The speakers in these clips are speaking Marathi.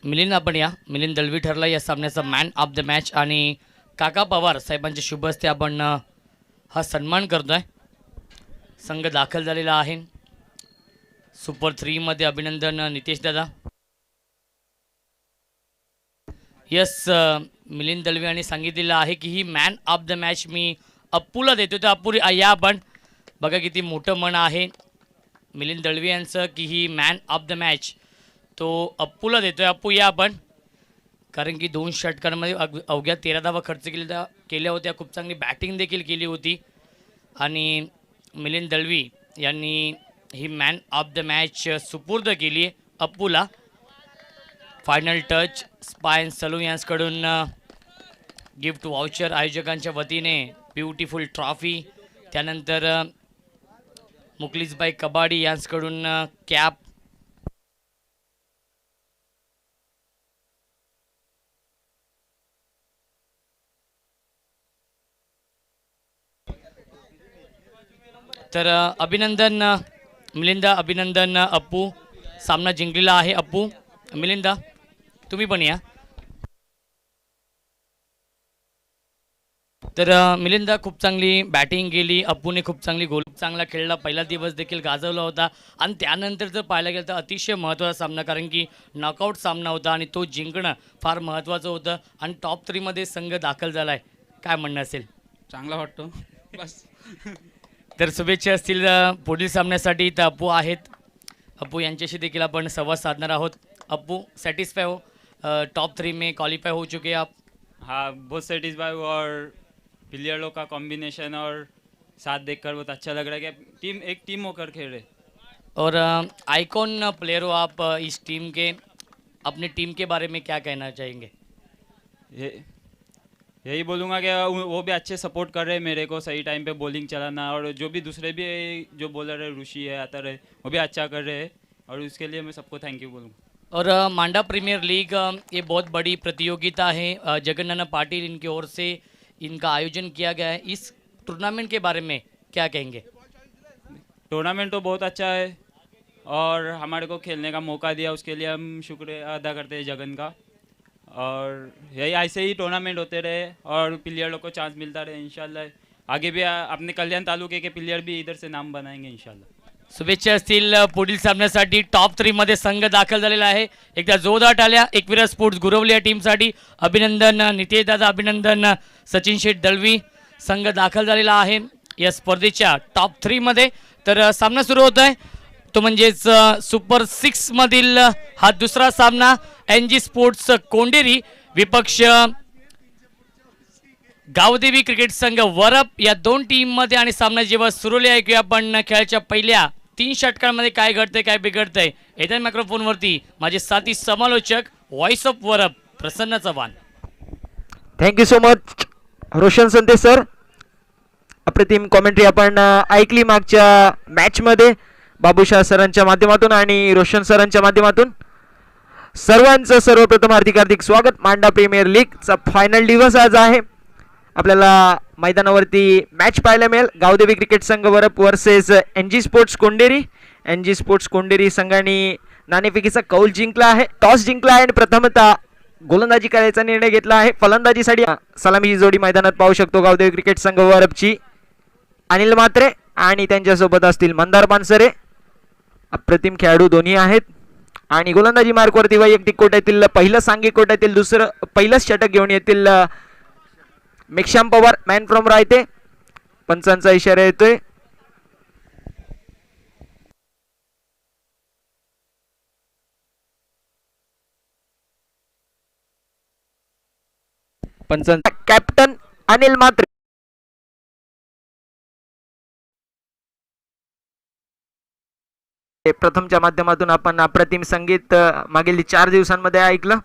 मिलिंद आपण या मिलिंद दळवी ठरला या सामन्याचा मॅन ऑफ द मॅच आणि काका पवार साहेबांच्या शुभ हस्ते आपण हा सन्मान करतोय. संघ दाखल झालेला आहे. सुपर 3 मध्ये अभिनंदन नितेश दादा. यस मिलिंद दळवी यांनी सांगितलेलं आहे की he man of the match मी अप्पूला देतो. तर अप्पू या आपण बघा किती मोठं मन आहे मिलिंद दळवी यांचं की he man of the match तो अप्पूला देतोय. अप्पू या आपण कारण की 2 षटकांमध्ये अवघ्या 13 धावा खर्च केल्या होत्या. खूप चांगली बॅटिंग देखील केली होती आणि मिलिंद दळवी यांनी he man of the match सुपूर्द केली अप्पूला. फायनल टच स्पायन सलून यांच्याकडून गिफ्ट वाउचर आयोजकांच्या वतीने ब्युटिफुल ट्रॉफी. त्यानंतर मुकलीसबाई कबाडी यांच्याकडून कॅप. तर अभिनंदन मिलिंदा, अभिनंदन अप्पू. सामना जिंकलेला आहे अप्पू. मिलिंदा तुम्ही पण या. तर मिलिंदा खूप चांगली बॅटिंग केली. अप्पूने खूप चांगली गोल चांगला खेळला. पहिला दिवस देखील गाजवला होता आणि त्यानंतर जर पाहायला गेलं तर अतिशय महत्त्वाचा सामना कारण की नॉकआउट सामना होता आणि तो जिंकणं फार महत्त्वाचं होतं आणि टॉप 3 मध्ये संघ दाखल झाला आहे. काय म्हणणं असेल? चांगला वाटतो बस. तर शुभेच्छा असतील पुढील सामन्यासाठी. तर अप्पू आहेत. अप्पू यांच्याशी देखील आपण संवाद साधणार आहोत. अप्पू सैटिस्फाई हो टॉप 3 में क्वालिफाई हो चुके हैं आप? हाँ बहुत सेटिस्फाई हुआ और प्लेयरों का कॉम्बिनेशन और साथ देखकर बहुत अच्छा लग रहा है कि एक टीम होकर खेल रहे. और आइकॉन प्लेयर हो आप इस टीम के. अपनी टीम के बारे में क्या कहना चाहेंगे? यही बोलूँगा कि वो भी अच्छे सपोर्ट कर रहे हैं मेरे को सही टाइम पे बॉलिंग चलाना. और जो भी दूसरे भी जो बॉलर है ऋषि है अतर है वो भी अच्छा कर रहे हैं और उसके लिए मैं सबको थैंक यू बोलूँगा. और मांडा प्रीमियर लीग ये बहुत बड़ी प्रतियोगिता है. जगन्नाथ पाटिल इनकी ओर से इनका आयोजन किया गया है. इस टूर्नामेंट के बारे में क्या कहेंगे? टूर्नामेंट तो बहुत अच्छा है और हमारे को खेलने का मौका दिया उसके लिए हम शुक्रिया अदा करते हैं जगन का. और यही ऐसे ही टूर्नामेंट होते रहे और प्लेयरों को चांस मिलता रहे. इंशाल्लाह आगे भी अपने कल्याण तालुके के प्लेयर भी इधर से नाम बनाएंगे इंशाल्लाह. शुभेच्छा असतील पुढील सामन्यासाठी. टॉप 3 मध्ये संघ दाखल झालेला आहे. एकदा जोरदार टाळ्या एकविरा स्पोर्ट्स गुरवली या टीमसाठी. अभिनंदन नितेश दादा, अभिनंदन सचिन शेठ दळवी. संघ दाखल झालेला आहे या स्पर्धेच्या टॉप 3 मध्ये. तर सामना सुरू होत आहे तो म्हणजेच सुपर 6 मधील हा दुसरा सामना. एनजी स्पोर्ट्स कोंडेरी विपक्ष गावदेवी क्रिकेट संघ वरप या 2 टीममध्ये. आणि सामना जेव्हा सुरू आहे की आपण खेळाच्या पहिल्या 3 षटकांमध्ये काय घडतंय काय बिघडतंय. येत्या मायक्रोफोनवरती माझे साथी समालोचक voice of Varap Prasanna Chavan. Thank you so much Roshan संते sir. अप्रतिम कॉमेंट्री आपण ऐकली मागच्या मॅचमध्ये बाबूशाह सरांच्या माध्यमातून आणि रोशन सरांच्या माध्यमातून. सर्वांचं सर्वप्रथम हार्दिक हार्दिक स्वागत. मांडा प्रीमियर लीगचा फायनल दिवस आज आहे. आपल्याला मैदानावरती मॅच पाहायला मिळेल. गावदेवी क्रिकेट संघ Varap versus NG sports Konderi. NG sports Konderi संघाने नाणेफेकीचा कौल जिंकला आहे. टॉस जिंकला आहे आणि प्रथमतः गोलंदाजी करायचा निर्णय घेतला आहे. फलंदाजीसाठी सलामीची जोडी मैदानात पाहू शकतो गावदेवी क्रिकेट संघ वरपची. अनिल म्हात्रे आणि त्यांच्यासोबत असतील मंदार पानसरे. अप्रतिम खेळाडू दोन्ही आहेत. आणि गोलंदाजी मार्कवरती वैयक्तिक कोट्यातील पहिलं सांघिक कोट्यातील पहिलंच षटक घेऊन येतील मेघश्याम पवार मॅन फ्रॉम रायते. पंचांचा इशारा येतोय. पंचांचा कॅप्टन अनिल म्हात्रे. प्रथमच्या माध्यमातून आपण अप्रतिम संगीत मागील 4 दिवसांमध्ये ऐकलं.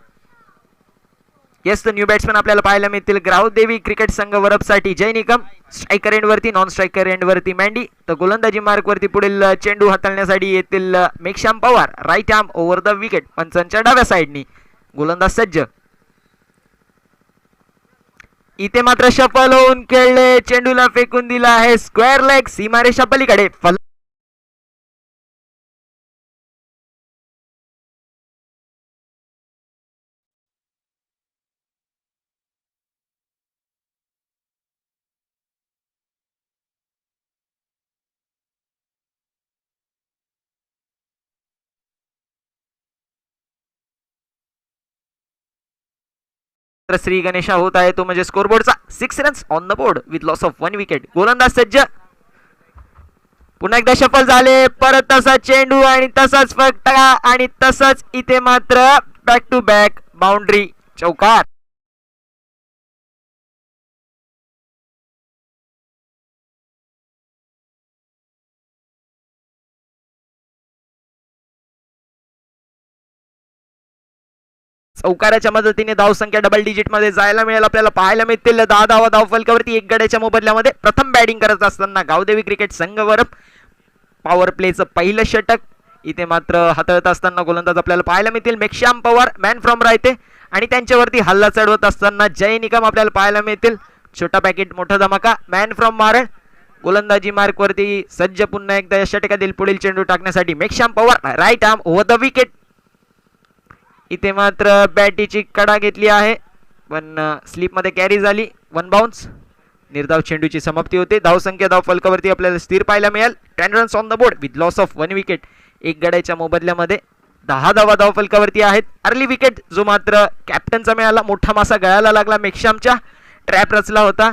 येस द न्यू बॅट्समॅन आपल्याला पाहायला मिळतील गावदेवी क्रिकेट संघ वरपसाठी जय निकम. स्ट्रायकर एंडवरती नॉन स्ट्रायकर एंडवरती मँडी. तर गोलंदाजी मार्कवरती पुढील चेंडू हाताळण्यासाठी येतील Meghshyam Pawar right arm over the wicket. पंचांच्या डाव्या साईडनी गोलंदाज सज्ज. इथे मात्र शफल होऊन खेळले. चेंडूला फेकून दिला आहे स्क्वेअर लेग सीमारेषा पलीकडे. तर श्री गणेशा होत आहे तो म्हणजे स्कोरबोर्डचा 6 runs on the board with loss of 1 wicket. गोलंदाज सज्ज, पुन्हा एकदा सफल झाले. परत तसाच चेंडू आणि तसाच फटका आणि तसाच इथे मात्र बॅक टू बॅक बाउंड्री, चौकार. चौकाराच्या मदतीने धावसंख्या डबल डिजिट मध्ये जायला मिळेल. आपल्याला पाहायला मिळतील 10 धावा धावफलकावरती 1 गड्याच्या मोबदल्यामध्ये. प्रथम बॅटिंग करत असताना गावदेवी क्रिकेट संघवर पॉवर प्लेचं पहिलं षटक इथे मात्र हाताळत असताना गोलंदाज आपल्याला पाहायला मिळतील. मेघश्याम पवार मॅन फ्रॉम रायते आणि त्यांच्यावरती हल्ला चढवत असताना जय निकम आपल्याला पाहायला मिळतील. छोटा पॅकेट मोठा धमाका मॅन फ्रॉम मारळ. गोलंदाजी मार्क वरती सज्ज पुन्हा एकदा या षटकातील पुढील चेंडू टाकण्यासाठी Meghshyam Pawar right arm over the wicket. इथे मात्र बॅटीची कडा घेतली आहे पण स्लिपमध्ये कॅरी झाली. 1 बाउन्स. निर्धाव चेंडूची समाप्ती होते. धावसंख्या धाव फलकावरती आपल्याला स्थिर पाहायला मिळेल. 10 runs on the board with loss of 1 wicket. 1 गड्याच्या मोबदल्यामध्ये 10 धावा धाव फलकावरती आहेत. अर्ली विकेट जो मात्र कॅप्टनचा मिळाला. मोठा मासा गळायला लागला. मेघश्यामच्या ट्रॅप रचला होता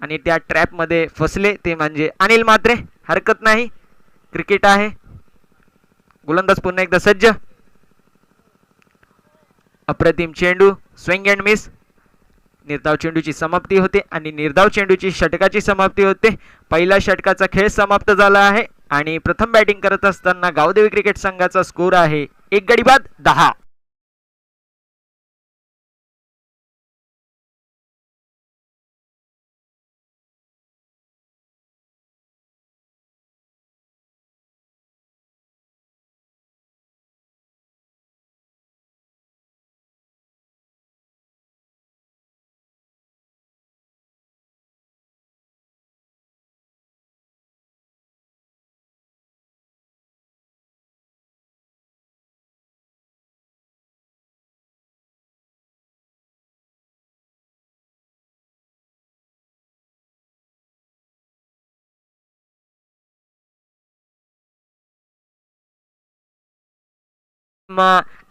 आणि त्या ट्रॅप मध्ये फसले ते म्हणजे अनिल म्हात्रे. हरकत नाही, क्रिकेट आहे. गोलंदाज पुन्हा एकदा सज्ज. अप्रतिम चेंडू, स्विंग अँड मिस. निर्धाव चेंडूची समाप्ती होते आणि निर्धाव चेंडूची षटकाची समाप्ती होते. पहिला षटकाचा खेळ समाप्त झाला आहे आणि प्रथम बॅटिंग करत असताना गावदेवी क्रिकेट संघाचा स्कोर आहे 1 गडी बाद 10.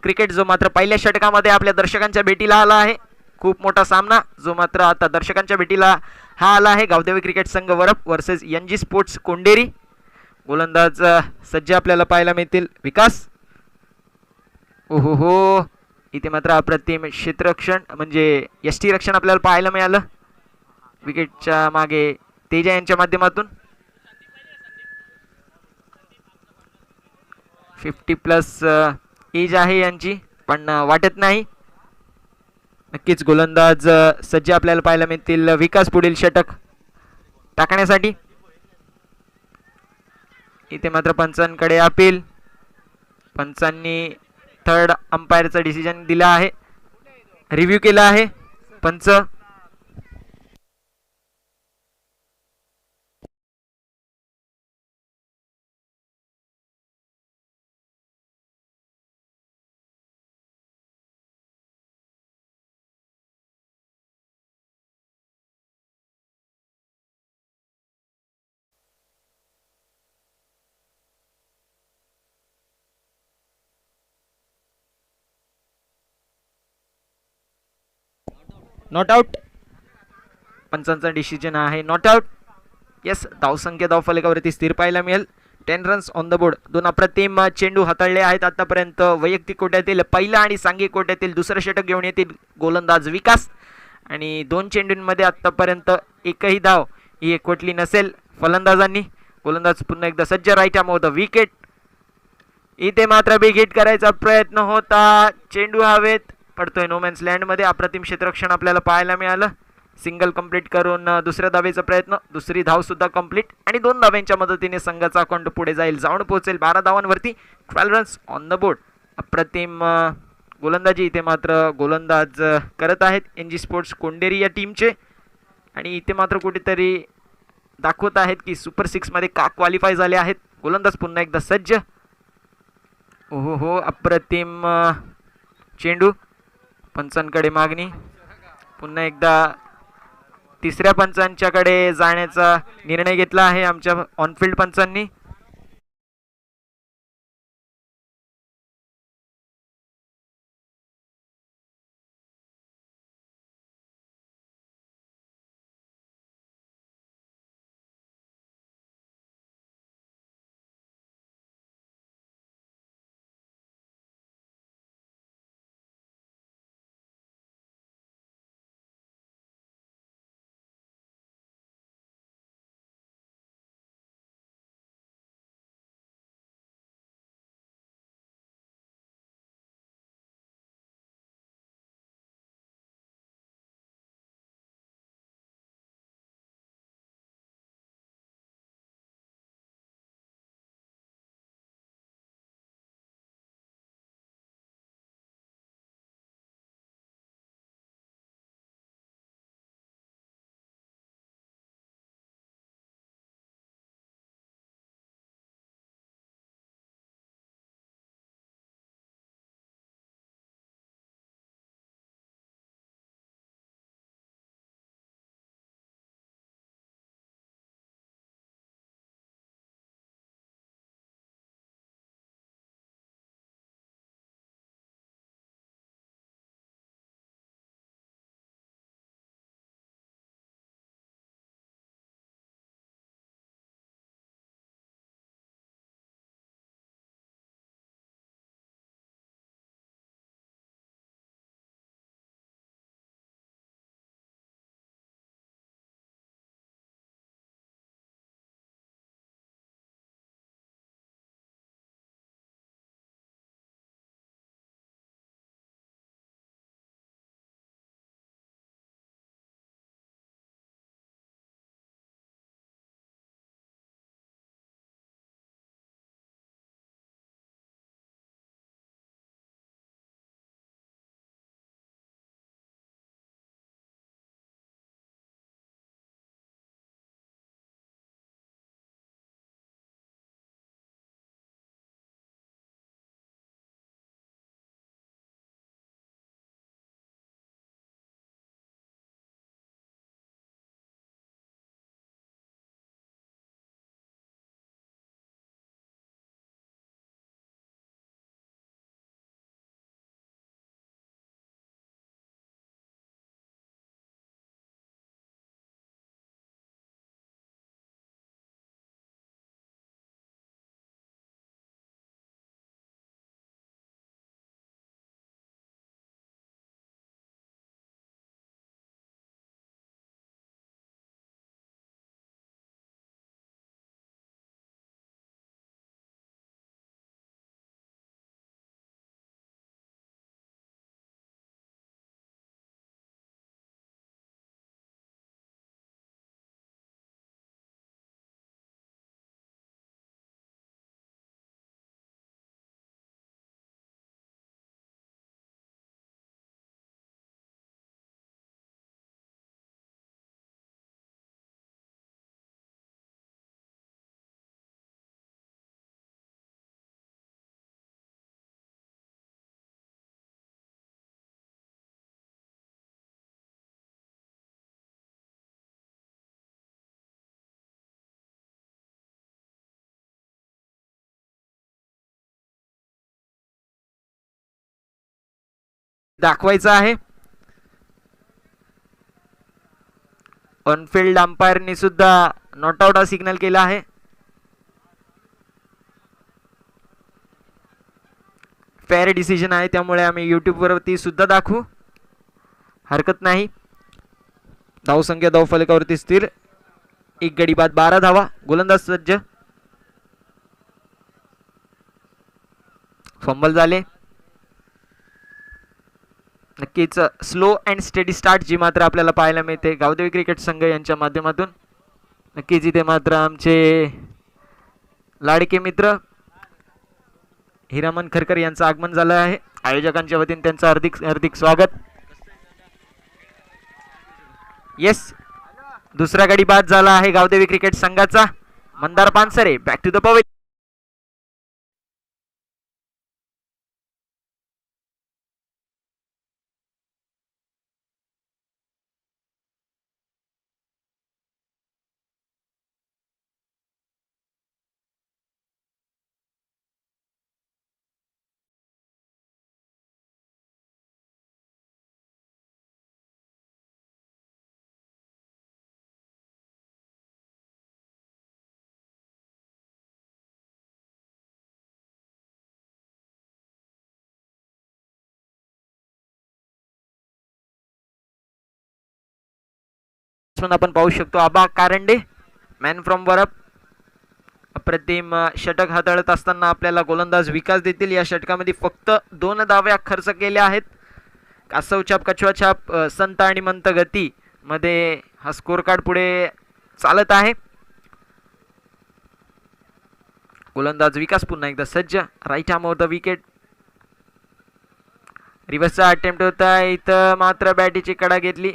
क्रिकेट जो मात्र पहिल्या षटकामध्ये आपल्या दर्शकांच्या भेटीला आला आहे. खूप मोठा सामना जो मात्र आता दर्शकांच्या भेटीला हा आला आहे. गावदेवी क्रिकेट संघ वरप वर्सेस NG स्पोर्ट्स कोंडेरी. गोलंदाज सज्ज आपल्याला पाहायला मिळतील. विकास, ओहो हो, इथे मात्र अप्रतिम क्षेत्ररक्षण म्हणजे यष्टी रक्षण आपल्याला पाहायला मिळालं विकेटच्या मागे तेजा यांच्या माध्यमातून. 50+ एज आहे यांची पण वाटत नाही. नक्कीच गोलंदाज सज्ज आपल्याला पाहायला मिळतील. विकास पुढील षटक टाकण्यासाठी. इथे मात्र पंचांकडे अपील. पंचांनी थर्ड अंपायरचा डिसिजन दिला आहे, रिव्ह्यू केला आहे. पंच नॉट आउट. पंचांचा डिसिजन आहे नॉट आउट. येस, धावसंख्या धावफलकावरती स्थिर पाहायला मिळेल. 10 रन्स ऑन द बोर्ड. 2 अप्रतिम चेंडू हाताळले आहेत आतापर्यंत. वैयक्तिक कोट्यातील पहिला आणि सांघिक कोट्यातील दुसरं षटक घेऊन येतील गोलंदाज विकास आणि 2 चेंडूंमध्ये आतापर्यंत एकही धाव ही एकवटली नसेल फलंदाजांनी. गोलंदाज पुन्हा एकदा सज्ज. Right arm over the wicket. इथे मात्र बिग हिट करायचा प्रयत्न होता. चेंडू हवेत पडतोय नो मॅन्स लँड मध्ये. अप्रतिम क्षेत्ररक्षण आपल्याला पाहायला मिळालं. सिंगल कंप्लीट करून दुसऱ्या धावेचा प्रयत्न. दुसरी धाव सुद्धा कंप्लीट आणि 2 धाव्यांच्या मदतीने संघाचा अकाउंट पुढे जाईल. जाऊन पोहोचेल 12 धावांवरती. 12 रन्स ऑन द बोर्ड. अप्रतिम गोलंदाजी इथे मात्र गोलंदाज करत आहेत NG स्पोर्ट्स कोंडेरी या टीमचे आणि इथे मात्र कुठेतरी दाखवत आहेत की सुपर 6 मध्ये का क्वालिफाय झाले आहेत. गोलंदाज पुन्हा एकदा सज्ज. ओहो हो, अप्रतिम चेंडू. पंचांकडे मागणी. पुन्हा एकदा तिसऱ्या पंचांच्याकडे जाण्याचा निर्णय घेतला आहे आमच्या ऑनफिल्ड पंचांनी. दाखवायचा आहे. ऑनफिल्ड अंपायरने सुद्धा नॉट आउट हा सिग्नल केला आहे. फेअर डिसिजन आहे, त्यामुळे आम्ही युट्यूब वरती सुद्धा दाखवू, हरकत नाही. धावसंख्या धावफलकावरती स्थिर, एक गडी बाद 12 धावा. गोलंदाज सज्ज. फंबल झाले. नक्कीच स्लो अँड स्टेडी स्टार्ट जी मात्र आपल्याला पाहायला मिळते गावदेवी क्रिकेट संघ यांच्या माध्यमातून. नक्कीच इथे मात्र आमचे लाडके मित्र हिरामन खरकर यांचं आगमन झालं आहे. आयोजकांच्या वतीने त्यांचं हार्दिक हार्दिक स्वागत. येस, दुसरा गडी बाद झाला आहे गावदेवी क्रिकेट संघाचा. Mandar Pansare back to the pavilion. आपण पाहू शकतो आबा कारंडे मॅन फ्रॉम वरप. अप्रतिम षटक हाताळत असताना आपल्याला गोलंदाज विकास देतील. या षटकामध्ये फक्त 2 धाव्या खर्च केल्या आहेत. कासव छाप कछवा छाप संत आणि मंत गती मध्ये हा स्कोर कार्ड पुढे चालत आहे. गोलंदाज विकास पुन्हा एकदा सज्ज. Right arm over the wicket. रिव्हर्सचा अटेम्प्ट होता, इथं मात्र बॅटीची कडा घेतली.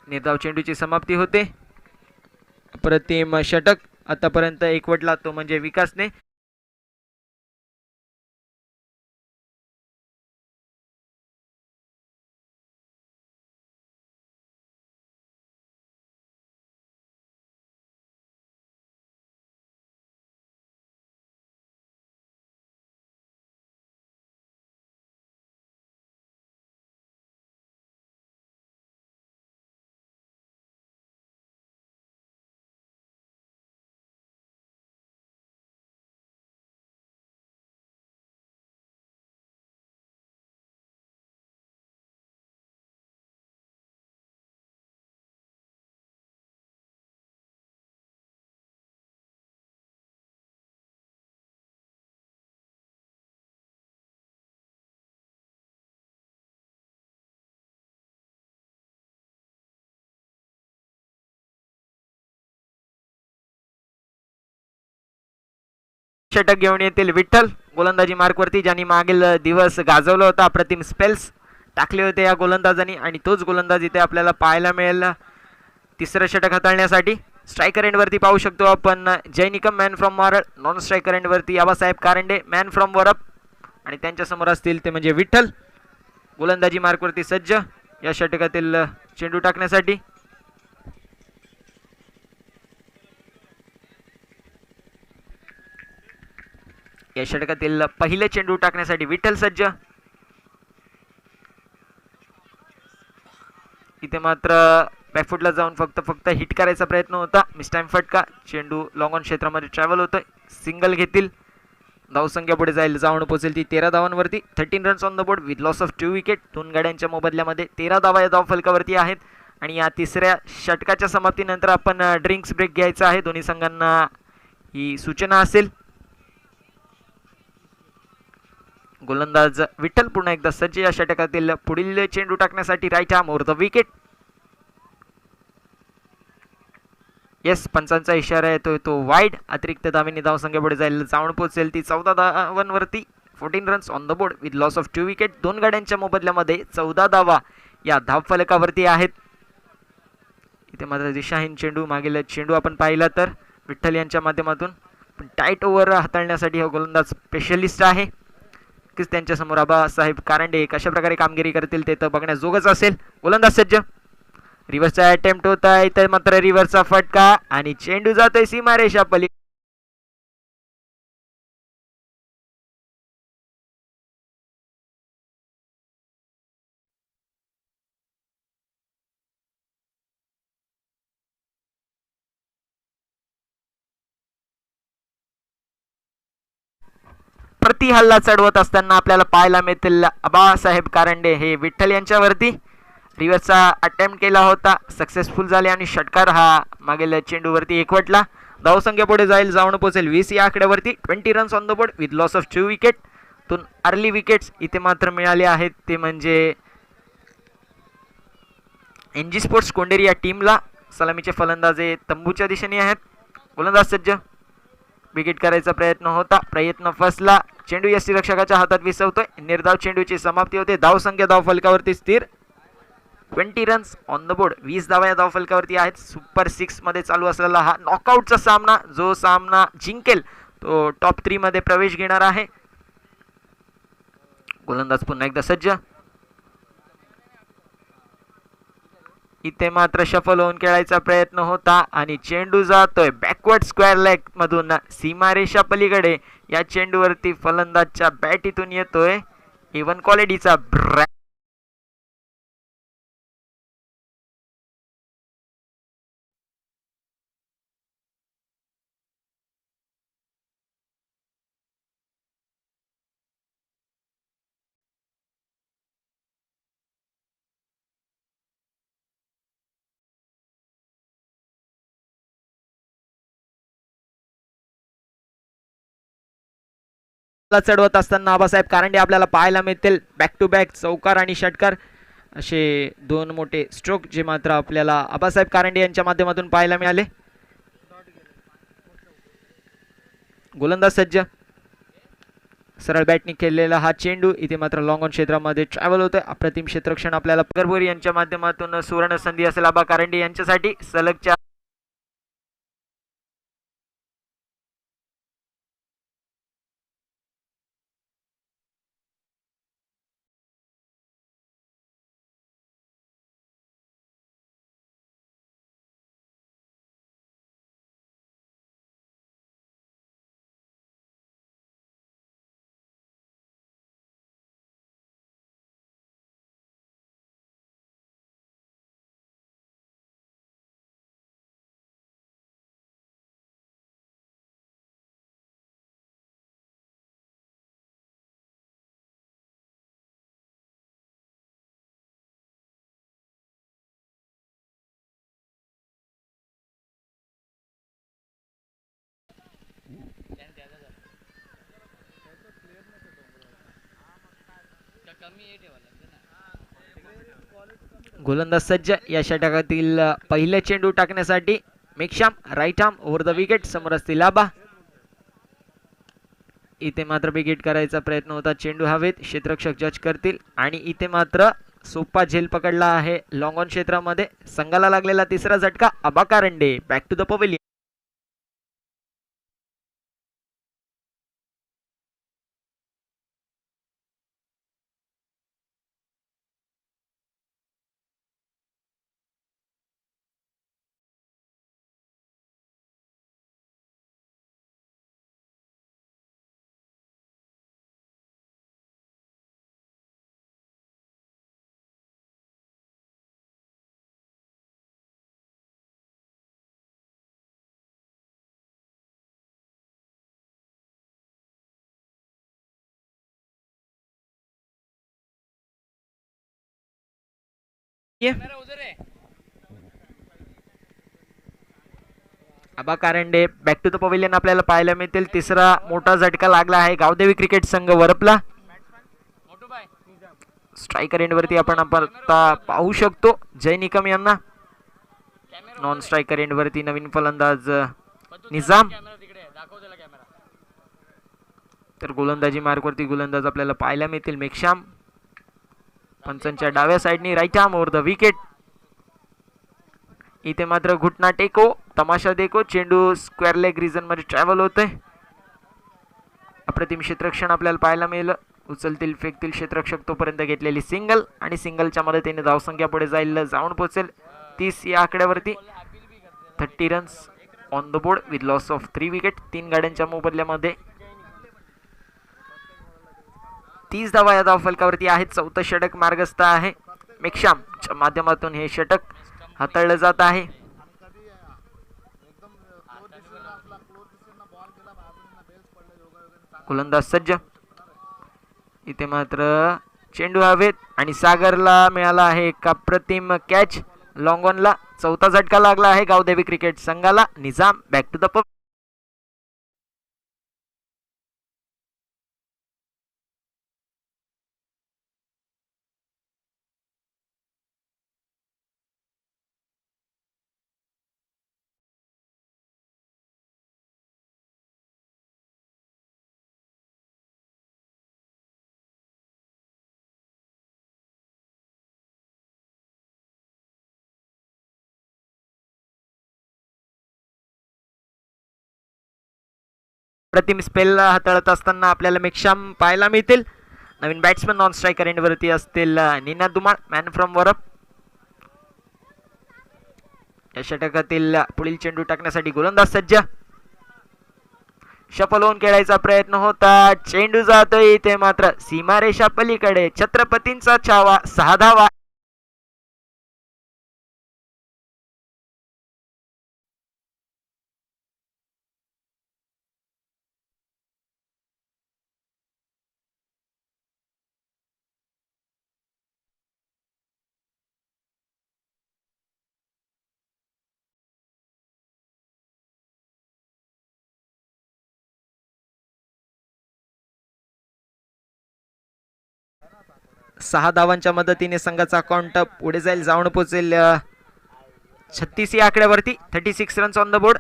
निर्धाव चेंडूची समाप्ती होते. अप्रतिम षटक आतापर्यंत एकवटला तो म्हणजे विकासने. षटक घेऊन येतील विठ्ठल गोलंदाजी मार्कवरती, ज्यांनी मागील दिवस गाजवला होता. अप्रतिम स्पेल्स टाकले होते या गोलंदाजांनी आणि तोच गोलंदाज इथे आपल्याला पाहायला मिळेल तिसरं षटक हाताळण्यासाठी. स्ट्रायकर एंडवरती पाहू शकतो आपण Jay Nikam man from Maral. Non striker एंडवरती आबासाहेब कारंडे मॅन फ्रॉम वरप आणि त्यांच्या समोर असतील ते म्हणजे विठ्ठल. गोलंदाजी मार्कवरती सज्ज या षटकातील चेंडू टाकण्यासाठी. या षटकातील पहिले चेंडू टाकण्यासाठी विठ्ठल सज्ज. इथे मात्र बॅकफुटला जाऊन फक्त हिट करायचा प्रयत्न होता. मिस टाइम फटका. चेंडू लॉंग ऑन क्षेत्रामध्ये ट्रॅव्हल होतोय. सिंगल घेतील. धावसंख्या पुढे जाऊन पोहोचेल ती 13 धावांवरती. 13 runs on the board with loss of 2 wicket. 2 गाड्यांच्या मोबदल्यामध्ये 13 धावा या धावफलकावरती आहेत. आणि या तिसऱ्या षटकाच्या समाप्तीनंतर आपण ड्रिंक्स ब्रेक घ्यायचा आहे. दोन्ही संघांना ही सूचना असेल. गोलंदाज विठ्ठल पुन्हा एकदा सज्ज या षटकातील पुढील चेंडू टाकण्यासाठी. Right arm over the wicket. Yes, पंचांचा इशारा येतोय तो वाईड. अतिरिक्त धावेने धावसंख्या पुढे जाऊन पोहोचेल ती 14 धावांवरती. 14 runs on the board with loss of 2 wicket. 2 गाड्यांच्या मोबदल्यामध्ये 14 धावा या धावफलकावरती आहेत. इथे मात्र दिशाहीन चेंडू, मागील चेंडू आपण पाहिला तर विठ्ठल यांच्या माध्यमातून. पण टाईट ओव्हर हाताळण्यासाठी हा गोलंदाज स्पेशलिस्ट आहे. त्यांच्या समोर आबासाहेब कारंडे कशा प्रकारे कामगिरी करतील ते तर बघण्याजोगच असेल. गोलंदाज सज्ज. रिव्हर्सचा अटेम्प्ट होत आहे, तर मात्र रिव्हर्सचा फटका आणि चेंडू जातोय सीमारेषा पलीकडे. वरती हल्ला चढवत असताना आपल्याला पाहायला मिळतील आबासाहेब कारंडे हे विठ्ठल यांच्यावरती. रिव्हर्सचा अटेम्प्ट केला होता, सक्सेसफुल झाले आणि षटकार हा मागील चेंडूवरती एकवटला. धावसंख्या पुढे जाईल, जाऊन पोहोचेल 20 या आकड्यावरती. 20 runs on the board with loss of 2 wicket. तून अर्ली विकेट्स इथे मात्र मिळाले आहेत, ते म्हणजे एनजी स्पोर्ट्स कोंडेरी या टीमला. सलामीचे फलंदाज हे तंबूच्या दिशेने आहेत. गोलंदाज सज्ज, विकेट करायचा प्रयत्न होता, प्रयत्न फसला. चेंडू यष्टीरक्षकाच्या हातात विसवतोय. निर्धाव चेंडूची समाप्ती होते. धावसंख्या धावफलकावरती स्थिर. 20 रन्स ऑन द बोर्ड, 20 धावा या धावफलकावरती आहेत. सुपर 6 मध्ये चालू असलेला हा नॉकआउटचा सामना, जो सामना जिंकेल तो टॉप 3 मध्ये प्रवेश घेणार आहे. गोलंदाज पुन्हा एकदा सज्ज. इथे मात्र शफल होऊन खेळायचा प्रयत्न होता आणि चेंडू जातोय बॅकवर्ड स्क्वेअर लेग मधून सीमारेषा पलीकडे. या चेंडूवरती फलंदाजच्या बॅटीतून येतोय इव्हन क्वालिटीचा चढवत असताना आबासाहेब कारंडे आपल्याला पाहायला मिळतील. बॅक टू बॅक चौकार आणि षटकार असे दोन मोठे स्ट्रोक जे मात्र आपल्याला आबासाहेब कारंडे यांच्या माध्यमातून पाहायला मिळाले. गोलंदाज सज्ज, सरळ बॅटने खेळलेला हा चेंडू इथे मात्र लॉंग ऑन क्षेत्रामध्ये ट्रॅव्हल होतोय. अप्रतिम क्षेत्ररक्षण आपल्याला गरबोरी यांच्या माध्यमातून सुवर्ण संधी असेल आबा कारंडे यांच्यासाठी. सलगच्या गोलंदाज सज्ज या षटकातील पहिले चेंडू टाकण्यासाठी. Meghshyam right arm over the wicket, समोर असतील आबा. इथे मात्र विकेट करायचा प्रयत्न होता, चेंडू हवेत, क्षेत्ररक्षक जज करतील आणि इथे मात्र सोपा झेल पकडला आहे लॉंग ऑन क्षेत्रामध्ये. संघाला लागलेला तिसरा झटका. Aba Karande back to the pavilion. Aba Karande back to the pavilion आपल्याला पाहायला मिळतील. तिसरा मोठा झटका लागला आहे. गावदेवी क्रिकेट संघ वरपला. स्ट्रायकर एंड वरती आपण आता पाहू शकतो जय निकम यांना. नॉन स्ट्रायकर एंड वरती नवीन फलंदाज निजाम. तर गोलंदाजी मार्क वरती गोलंदाज आपल्याला पाहायला मिळतील मेकशाम. पंचांच्या डाव्या साइडनी right arm over the wicket. इथे मात्र घुटना टेको, तमाशा देखो. चेंडू स्क्वेअर लेग रिजन मध्ये ट्रॅव्हल होतोय. अप्रतिम क्षेत्ररक्षण आपल्याला पाहायला मिळेल. उचलतील फेकतील क्षेत्ररक्षक तोपर्यंत घेतलेली सिंगल आणि सिंगलच्या मदतीने धावसंख्या पुढे जाईल, जाऊन पोहोचेल 30 या आकड्यावरती. 30 runs on the board with loss of 3 wicket. 3 गाड्यांच्या मोबदल्यामध्ये 30 धावा या धावफलकावरती आहेत. चौथं षटक मार्गस्थ आहे. मेकशामच्या माध्यमातून हे षटक हाताळलं जात आहे. गोलंदाज सज्ज, इथे मात्र चेंडू हवेत आणि सागरला मिळाला आहे एक अप्रतिम कॅच लॉंग ऑनला. चौथा झटका लागला आहे गावदेवी क्रिकेट संघाला. निजाम बॅक टू द प्रतिम स्पेल हाताळत असताना आपल्याला मेक्षाम पाहायला मिळतील. नवीन बॅट्समन नॉन स्ट्रायकर एंडवरती असतील नीना धुमाळ मॅन फ्रॉम वरप. या षटकातील पुढील चेंडू टाकण्यासाठी गोलंदाज सज्ज. शफल होऊन खेळायचा प्रयत्न होता. चेंडू जातोय इथे मात्र सीमारेषा पलीकडे. छत्रपतींचा छावा 6 धावा. सहा धावांच्या मदतीने संघाचा अकाउंट पुढे जाईल. जाऊन पोहोचेल 36 या आकड्यावरती. 36 रन्स ऑन द बोर्ड.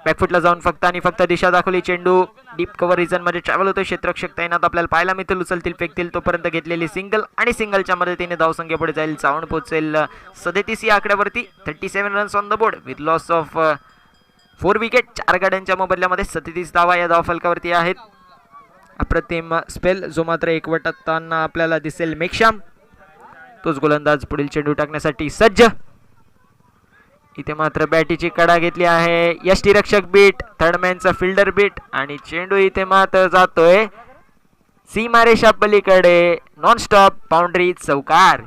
बॅकफुटला जाऊन फक्त आणि फक्त दिशा दाखवली. चेंडू डीप कव्हर रिजन मध्ये ट्रॅव्हल होतो. क्षेत्ररक्षक तैनात आपल्याला पाहायला मिळतील. उचलतील फेकतील तोपर्यंत घेतलेली सिंगल आणि सिंगलच्या मदतीने धावसंख्या पुढे जाईल. जाऊन पोहोचेल 37 या आकड्यावरती. 37 runs on the board with loss of 4 wicket. 4 गाड्यांच्या मोबदल्यामध्ये 37 धावा या धावफलकावरती आहेत. अप्रतिम स्पेल जो मात्र एकवटताना आपल्याला दिसेल मेक्षाम. तोच गोलंदाज पुढील चेंडू टाकण्यासाठी सज्ज. इथे मात्र बॅटीची कडा घेतली आहे. यष्टीरक्षक बीट, थर्डमॅनचा फिल्डर बीट आणि चेंडू इथे मात्र जातोय सीमारेषा पलीकडे. नॉन स्टॉप बाउंड्री चौकार.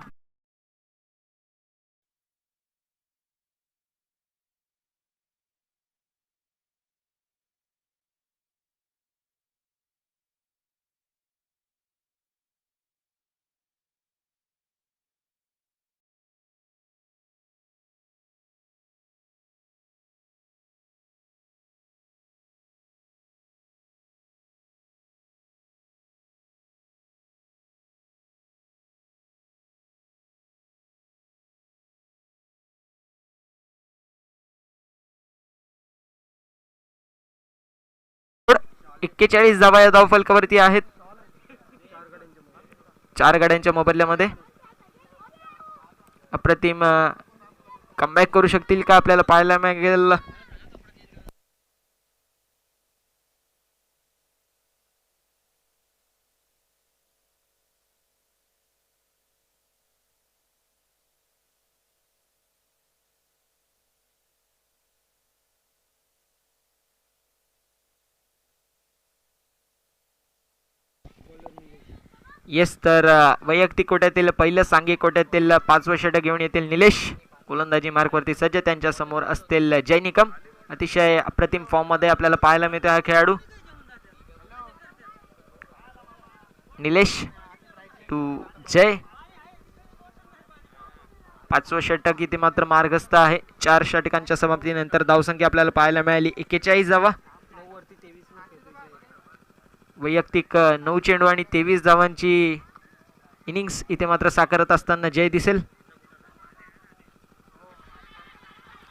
एक्केचाळीस धावा या धावफलकावरती आहेत 4 गाड्यांच्या मोबदल्यामध्ये. अप्रतिम कमबॅक करू शकतील का आपल्याला पाहायला मिळेल. येस तर वैयक्तिक कोट्यातील पहिलं सांघिक कोट्यातील 5वं षटक घेऊन येतील निलेश. गोलंदाजी मार्कवरती सज्ज. त्यांच्या समोर असतील जय निकम. अतिशय अप्रतिम फॉर्म मध्ये आपल्याला पाहायला मिळतो हा खेळाडू. निलेश टू जय. 5वं षटक इथे मात्र मार्गस्थ आहे. 4 षटकांच्या समाप्तीनंतर धावसंख्या आपल्याला पाहायला मिळाली 41 धावा. वैयक्तिक 9 चेंडू आणि 23 धावांची इनिंग्स इथे मात्र साकारत असताना जय दिसेल.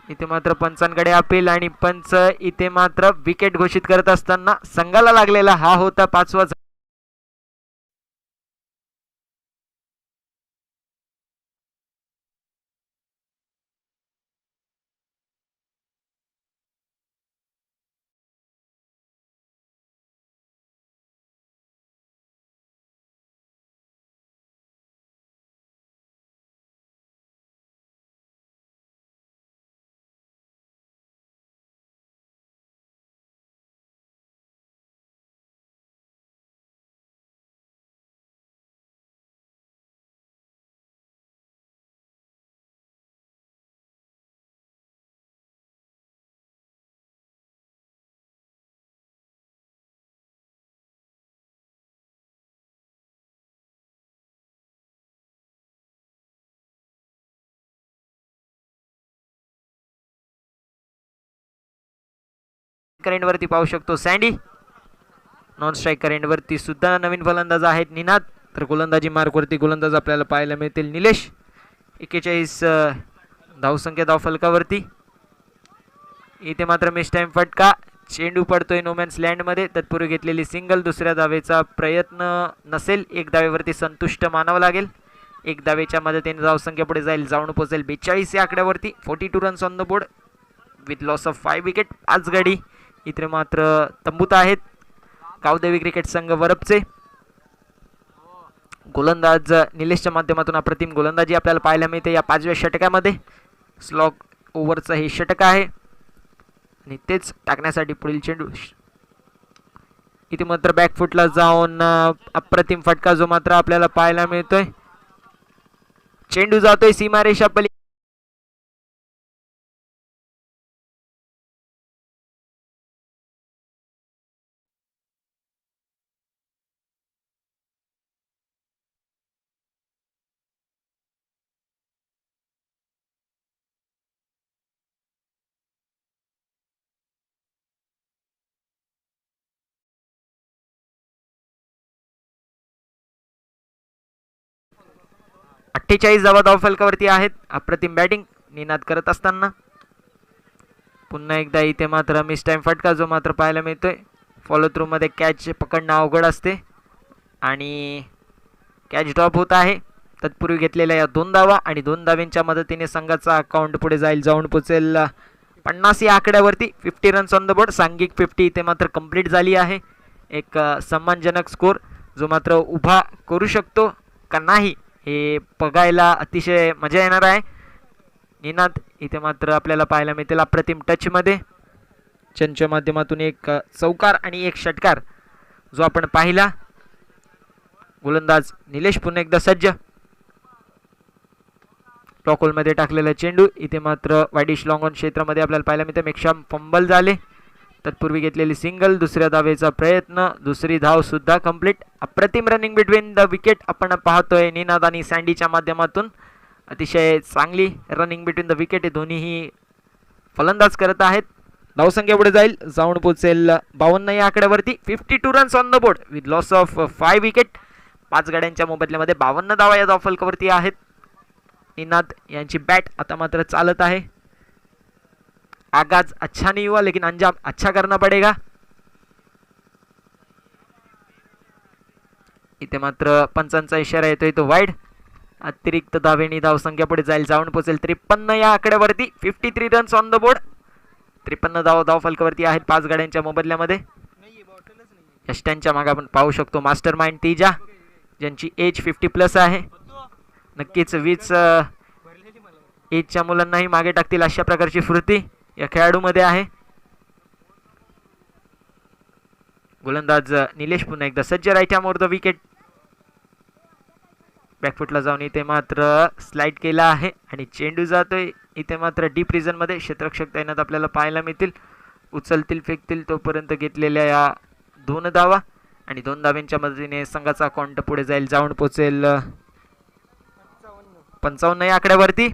इथे मात्र पंचांकडे अपील आणि पंच इथे मात्र विकेट घोषित करत असताना संघाला लागलेला हा होता 5वा स्ट्रायकर एंडवरती पाहू शकतो सँडी. नॉन स्ट्रायकर एंडवरती सुद्धा नवीन फलंदाज आहेत निनाद. तर गोलंदाजी मार्कवरती गोलंदाज आपल्याला पाहायला मिळतील निलेश. 41 धावसंख्या धावफलकावरती. इथे मात्र मिस टाइम फटका. चेंडू पडतोय नोमॅन्स लँडमध्ये. तत्पूर्वी घेतलेली सिंगल. दुसऱ्या धावेचा प्रयत्न नसेल. एक धावेवरती संतुष्ट मानावं लागेल. एक धावेच्या मदतीने धावसंख्या पुढे जाईल, जाऊन पोहोचेल 42 या आकड्यावरती. 42 runs on the board with loss of 5 wicket. 5 गडी इथे मात्र तंबूत आहेत गावदेवी क्रिकेट संघ वरपचे. गोलंदाज निलेशच्या माध्यमातून अप्रतिम गोलंदाजी आपल्याला पाहायला मिळते या 5व्या षटकामध्ये. स्लॉग ओव्हरचं हे षटक आहे आणि तेच टाकण्यासाठी पुढील चेंडू. इथे मात्र बॅकफुटला जाऊन अप्रतिम फटका जो मात्र आपल्याला पाहायला मिळतोय. चेंडू जातोय सीमारेषा पली. अठ्ठेचाळीस धावा धावफलकावरती आहेत. अप्रतिम बॅटिंग निनाद करत असताना. पुन्हा एकदा इथे मात्र मिस टाइम फटका जो मात्र पाहायला मिळतोय. फॉलो थ्रू मध्ये कॅच पकडणं अवघड असते आणि कॅच ड्रॉप होत आहे. तत्पूर्वी घेतलेल्या या 2 धावा आणि 2 धाव्यांच्या मदतीने संघाचा अकाउंट पुढे जाईल, जाऊन पोचेल 50 या आकड्यावरती. 50 रन्स ऑन द बोर्ड. सांघिक 50 इथे मात्र कंप्लीट झाली आहे. एक सन्मानजनक स्कोर जो मात्र उभा करू शकतो का नाही हे बघायला अतिशय मजा येणार आहे. निनाद इथे मात्र आपल्याला पाहायला मिळतील अप्रतिम टचमध्ये. चंच्या माध्यमातून एक चौकार आणि एक षटकार जो आपण पाहिला. गोलंदाज निलेश पुन्हा एकदा सज्ज. टॉकहोलमध्ये टाकलेला चेंडू इथे मात्र वाईडिश लॉंग ऑन क्षेत्रामध्ये आपल्याला पाहायला मिळते. मेक्षाम फंबल झाले. तत्पूर्वी घेतलेली सिंगल. दुसऱ्या धावेचा प्रयत्न. दुसरी धाव सुद्धा कंप्लीट. अप्रतिम रनिंग बिटवीन द विकेट आपण पाहतोय निनाद आणि सँडीच्या माध्यमातून. अतिशय चांगली रनिंग बिटवीन द विकेट हे दोन्हीही फलंदाज करत आहेत. धावसंख्या पुढे जाईल, जाऊन पोहोचेल 52 या आकड्यावरती. 52 runs on the board with loss of 5 wicket. 5 गाड्यांच्या मोबदल्यामध्ये 52 धावा या धावफलकावरती आहेत. निनाद यांची बॅट आता मात्र चालत आहे. आगाज अच्छा नहीं हुआ लेकिन अंजाम अच्छा करना पड़ेगा. इथे मात्र पंचांचा इशारा येतोय तो वाईड. अतिरिक्त धावेनी धावसंख्या पुढे जाईल, जाऊन पोहोचेल 53 या आकड्यावरती. 53 रन्स ऑन द बोर्ड. 53 धाव धावफलकावरती आहेत 5 गाड्यांच्या मोबदल्यामध्ये. यष्ट्यांच्या मागे आपण पाहू शकतो मास्टर माइंड तीजा ज्यांची एज 50+ आहे. नक्कीच 20 एजच्या मुलांनाही मागे टाकतील अशा प्रकारची स्फूर्ती या खेळाडूमध्ये आहे. गोलंदाज निलेश पुन्हा एकदा सज्ज. Right arm over the wicket. बॅकफुटला जाऊन इथे मात्र स्लाइड केला आहे आणि चेंडू जातोय इथे मात्र डीप रिजन मध्ये. क्षेत्ररक्षक तैनात आपल्याला पाहायला मिळतील. उचलतील फेकतील तोपर्यंत घेतलेल्या या 2 धावा आणि 2 धाव्यांच्या मदतीने संघाचा अकाउंट पुढे जाईल, जाऊन पोहोचेल 55 या आकड्यावरती.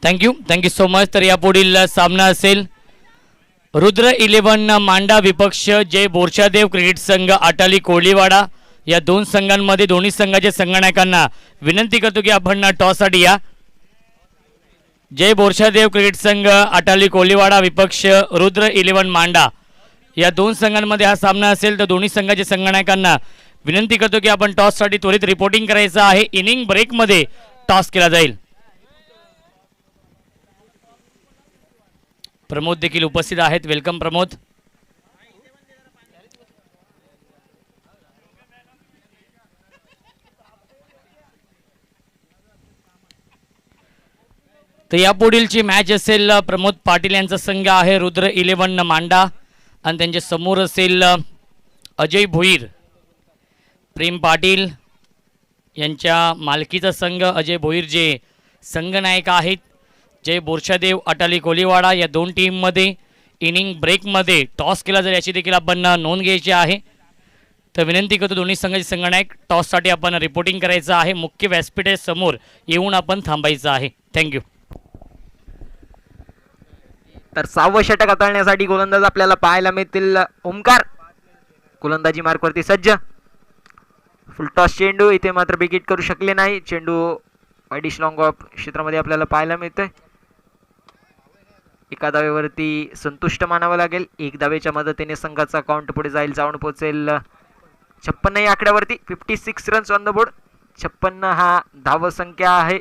Thank you so much. तर यापुढील सामना असेल रुद्र 11 मांडा विपक्ष जय बोरशादेव क्रिकेट संघ अटाली कोळीवाडा. या 2 संघांमध्ये दोन्ही संघाच्या संघनायकांना विनंती करतो की आपण टॉससाठी या. जय बोरशादेव क्रिकेट संघ अटाली कोळीवाडा विपक्ष रुद्र 11 मांडा. या 2 संघांमध्ये हा सामना असेल तर दोन्ही संघाच्या संघनायकांना विनंती करतो की आपण टॉससाठी त्वरित रिपोर्टिंग करायचं आहे. इनिंग ब्रेकमध्ये टॉस केला जाईल. प्रमोद देखील उपस्थित आहेत. वेलकम प्रमोद. तर यापुढीलची मॅच असेल प्रमोद पाटील यांचा संघ आहे रुद्र 11 मांडा आणि त्यांच्या समोर असेल अजय भोईर प्रेम पाटील यांच्या मालकीचा संघ. अजय भोईर जे संघनायक आहेत जय बोरशादेव अटाली कोळीवाडा. या 2 टीममध्ये इनिंग ब्रेकमध्ये टॉस केला जाईल याची देखील आपण नोंद घ्यायची आहे. तर विनंती करतो दोन्ही संघाचे संघनायक टॉससाठी आपण रिपोर्टिंग करायचं आहे. मुख्य व्यासपीठासमोर येऊन आपण थांबायचं आहे. थँक्यू. तर 6वं षटक हाताळण्यासाठी गोलंदाज आपल्याला पाहायला मिळतील ओमकार. गोलंदाजी मार्कवरती सज्ज. फुलटॉस चेंडू इथे मात्र बिग करू शकले नाही. चेंडू वाईडिश लॉंग ऑफ क्षेत्रामध्ये आपल्याला पाहायला मिळतोय. एका धावेवरती संतुष्ट मानावं लागेल. 1 धावेच्या मदतीने संघाचा काउंट पुढे जाऊन पोहोचेल 56 या आकड्यावरती. 56 रन्स ऑन द बोर्ड. 56 हा धावसंख्या आहे.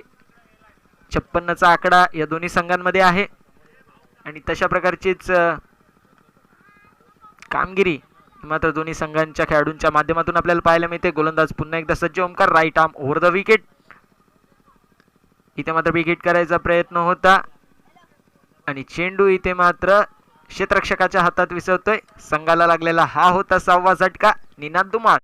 56चा आकडा या दोन्ही संघांमध्ये आहे आणि तशा प्रकारचीच कामगिरी मात्र दोन्ही संघांच्या खेळाडूंच्या माध्यमातून आपल्याला पाहायला मिळते. गोलंदाज पुन्हा एकदा सज्ज Omkar. Right arm over the wicket. इथे मात्र विकेट करायचा प्रयत्न होता आणि चेंडू इथे मात्र क्षेत्ररक्षकाच्या हातात विसरतोय. संघाला लागलेला हा होता 6वा झटका. निनाद धुमाळ.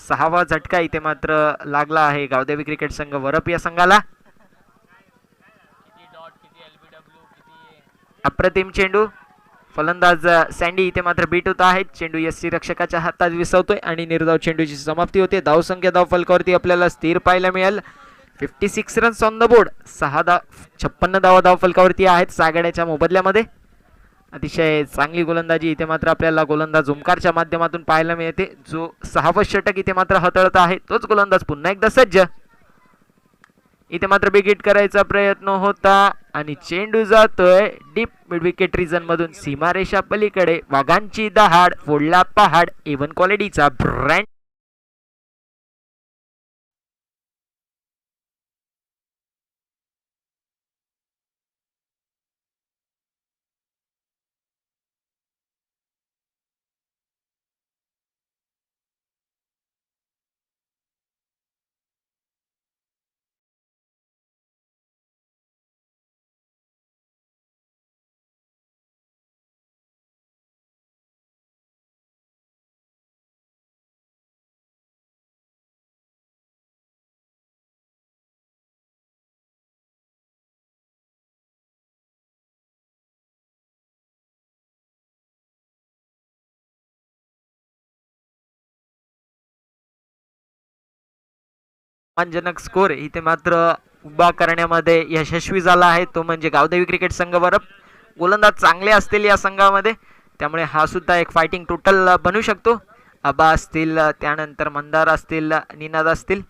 सहावा झटका इथे मात्र लागला आहे गावदेवी क्रिकेट संघ वरप या संघाला. अप्रतिम चेंडू. फलंदाज सँडी इथे मात्र बीट होत आहेत. चेंडू SC रक्षकाच्या हातात विसवतोय आणि निर्धाव चेंडूची समाप्ती होते. धावसंख्या धावफलकावरती आपल्याला स्थिर पाहायला मिळेल. 56 रन्स ऑन द बोर्ड. 56 धावा धावफलकावरती आहेत 6 गड्याच्या मोबदल्यामध्ये. अतिशय चांगली गोलंदाजी इथे मात्र आपल्याला गोलंदाज ओमकारच्या माध्यमातून पाहायला मिळते. जो 6वं षटक इथे मात्र हाताळत आहे तोच गोलंदाज पुन्हा एकदा सज्ज. इथे मात्र बिग हिट करायचा प्रयत्न होता आणि चेंडू जातोय डीप मिड विकेट रिजन मधून सीमारेषा पलीकडे. वाघांची दहाड फोडला पहाड. एवन क्वालिटीचा ब्रँड. अपमानजनक स्कोर इथे मात्र उभा करण्यामध्ये यशस्वी झाला आहे तो म्हणजे गावदेवी क्रिकेट संघ वरप. गोलंदाज चांगले असतील या संघामध्ये त्यामुळे हा सुद्धा एक फायटिंग टोटल बनू शकतो. आबा असतील, त्यानंतर मंदार असतील, निनाद असतील,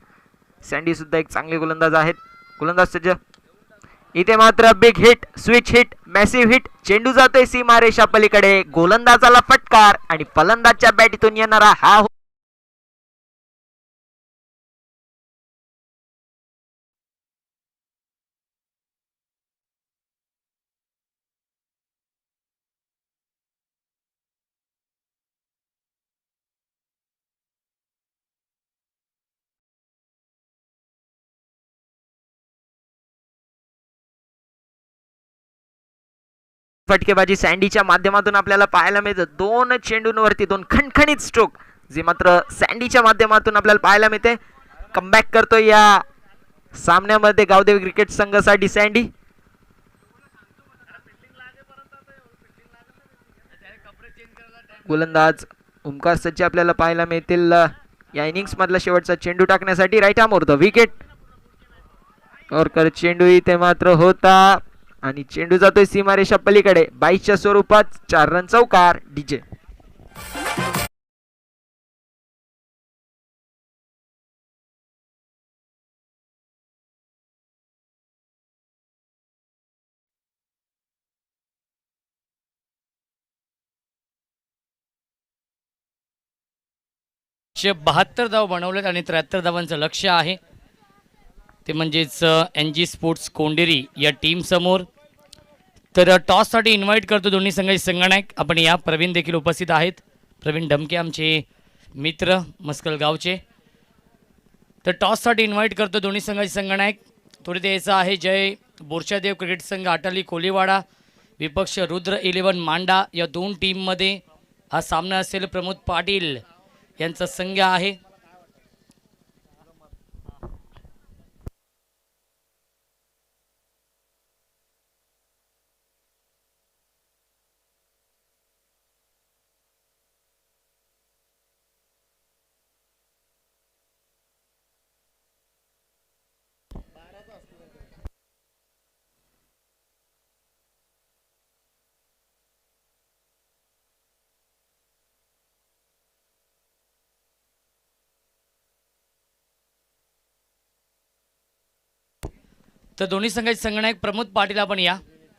सँडी सुद्धा एक चांगले गोलंदाज आहेत. गोलंदाज सज्ज. इथे मात्र big hit, switch hit, massive hit. चेंडू जातोय सीमारेषा पलीकडे. गोलंदाजाला फटकार आणि फलंदाजच्या बॅटीतून येणारा हा फटकेबाजी सँडीच्या माध्यमातून आपल्याला पाहायला मिळतं. 2 चेंडूंवरती 2 खणखणीत स्ट्रोक जे मात्र सँडीच्या माध्यमातून आपल्याला पाहायला मिळते. कमबॅक करतो या सामन्यामध्ये गावदेवी क्रिकेट संघासाठी सँडी. गोलंदाज ओमकार सज्ज आपल्याला पाहायला मिळतील या इनिंग्स मधला शेवटचा चेंडू टाकण्यासाठी. Right arm over the wicket. चेंडू इथे मात्र होता आणि चेंडू जातोय सीमारेषा पलीकडे. 22च्या स्वरूपात 4 रन चौकार. डीजे. चे 72 धाव बनवलेत आणि 73 धावांचं लक्ष आहे. ते म्हणजेच NG स्पोर्ट्स कोंडेरी या टीम समोर. तर टॉससाठी इन्व्हाइट करतो दोन्ही संघाचे संघनायक. आपण या प्रवीण देखील उपस्थित आहेत. प्रवीण ढमके आमचे मित्र मस्कल गावचे. तर टॉससाठी इन्व्हाइट करतो दोन्ही संघाचे संघनायक. त्वरित यायचं आहे जय बोरशादेव क्रिकेट संघ अटाली कोलीवाडा विपक्ष रुद्र 11 मांडा. या दोन टीममध्ये हा सामना असेल. प्रमोद पाटील यांचा संघ आहे. तर दोन्ही संघाचे संघनायक प्रमोद पाटील आपण या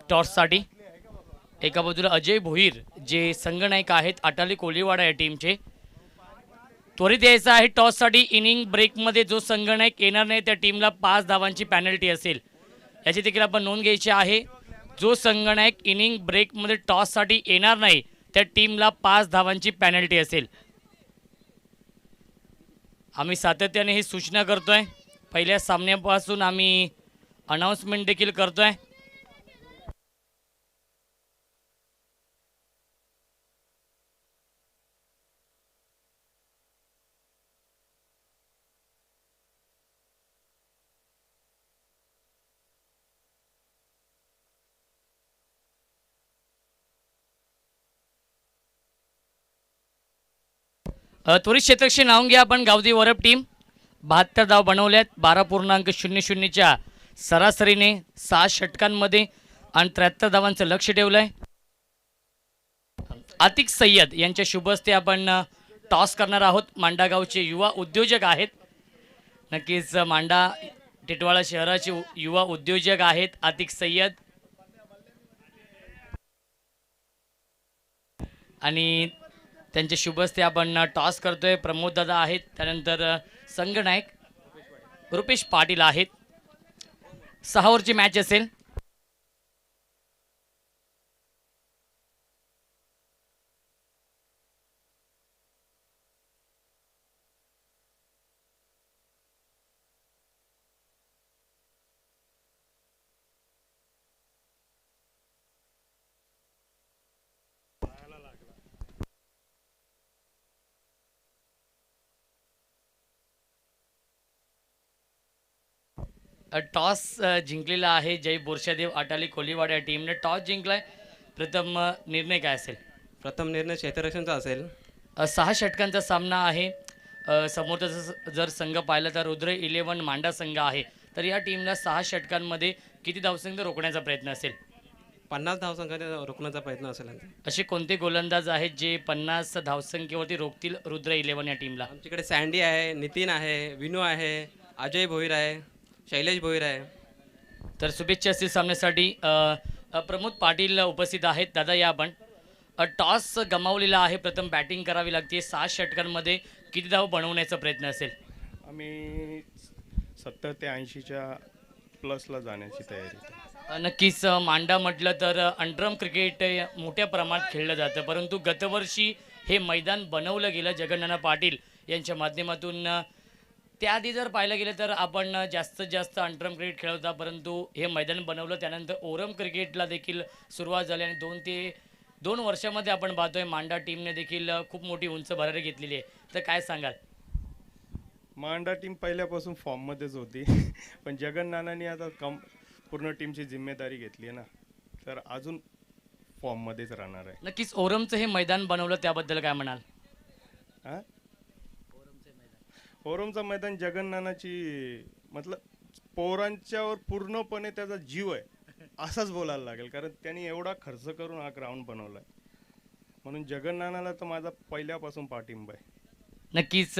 टॉससाठी. एका बाजूला अजय भोईर जे संघनायक आहेत अटाली कोलीवाडा या टीमचे. त्वरित यायचं आहे टॉससाठी. इनिंग ब्रेकमध्ये जो संघनायक येणार नाही त्या टीमला 5 धावांची पॅनल्टी असेल, याची देखील आपण नोंद घ्यायची आहे. जो संघनायक इनिंग ब्रेकमध्ये टॉससाठी येणार नाही त्या टीमला 5 धावांची पॅनल्टी असेल. आम्ही सातत्याने ही सूचना करतोय. पहिल्या सामन्यापासून आम्ही अनाउन्समेंट देखील करतोय. त्वरित क्षेत्रक्षी लावून घ्या आपण. गावदी वरप टीम 72 धाव बनवल्यात 12.00च्या सरासरीने 6 षटकांमध्ये आणि 73 धावांचं लक्ष ठेवलंय. आतिक सय्यद यांच्या शुभ हस्ते आपण टॉस करणार आहोत. मांडा गावचे युवा उद्योजक आहेत. नक्कीच मांडा टिटवाळा शहराचे युवा उद्योजक आहेत आतिक सय्यद. आणि त्यांच्या शुभ हस्ते आपण टॉस करतोय. प्रमोद दादा आहेत, त्यानंतर संघनायक रुपेश पाटील आहेत. 6 ओव्हरची मॅच असेल. टॉस जिंकलेला आहे जय बोरशादेव अटाली कोलीवाडा या टीमने टॉस जिंकलाय. प्रथम निर्णय काय असेल? प्रथम निर्णय क्षेत्ररक्षणचा असेल. 6 षटकांचा सामना आहे. समोरचा जर संघ पाहिला तर रुद्र 11 मांडा संघ आहे. तर या टीमला 6 षटकांमध्ये किती धावसंख्या रोखण्याचा प्रयत्न असेल? 50 धावसंख्या रोखण्याचा प्रयत्न असेल. असे कोणते गोलंदाज आहेत जे 50 धावसंख्येवरती रोखतील रुद्र 11 या टीमला? आमच्याकडे सँडी आहे, नितीन आहे, विनू आहे, अजय भोईर आहे, शैलेश भोईर आहे. तर शुभेच्छा असतील सामन्यासाठी. प्रमोद पाटील उपस्थित आहेत. दादा या आपण. टॉस गमावलेला आहे. प्रथम बॅटिंग करावी लागते. 6 षटकांमध्ये किती धाव बनवण्याचा प्रयत्न असेल? आम्ही 70 ते 80च्या प्लसला जाण्याची तयारी आहे. नक्कीच मांडा म्हटलं तर अंडरम क्रिकेट मोठ्या प्रमाणात खेळलं जातं, परंतु गतवर्षी हे मैदान बनवलं गेलं जगन्नाथ पाटील यांच्या माध्यमातून. त्याआधी जर पाहिलं गेलं तर आपण जास्तीत जास्त अंडरम क्रिकेट खेळत होता, परंतु हे मैदान बनवलं त्यानंतर ओरम क्रिकेटला देखील सुरुवात झाली आणि 2 वर्षामध्ये आपण पाहतोय मांडा टीमने देखील खूप मोठी उंच भरारी घेतलेली आहे. तर काय सांगाल? मांडा टीम पहिल्यापासून फॉर्ममध्येच होती, पण जगन नानांनी आता पूर्ण टीमची जिम्मेदारी घेतली आहे ना, तर अजून फॉर्ममध्येच राहणार आहे. नक्कीच ओरमचं हे मैदान बनवलं त्याबद्दल काय म्हणाल? हां, ओरमचं मैदान जगन नानाची मतलब पोरांच्यावर पूर्णपणे त्याचा जीव आहे असंच बोलायला लागेल, कारण त्यांनी एवढा खर्च करून हा ग्राउंड बनवला आहे. म्हणून जगन नानाला तर माझा पहिल्यापासून पाठिंबा आहे. नक्कीच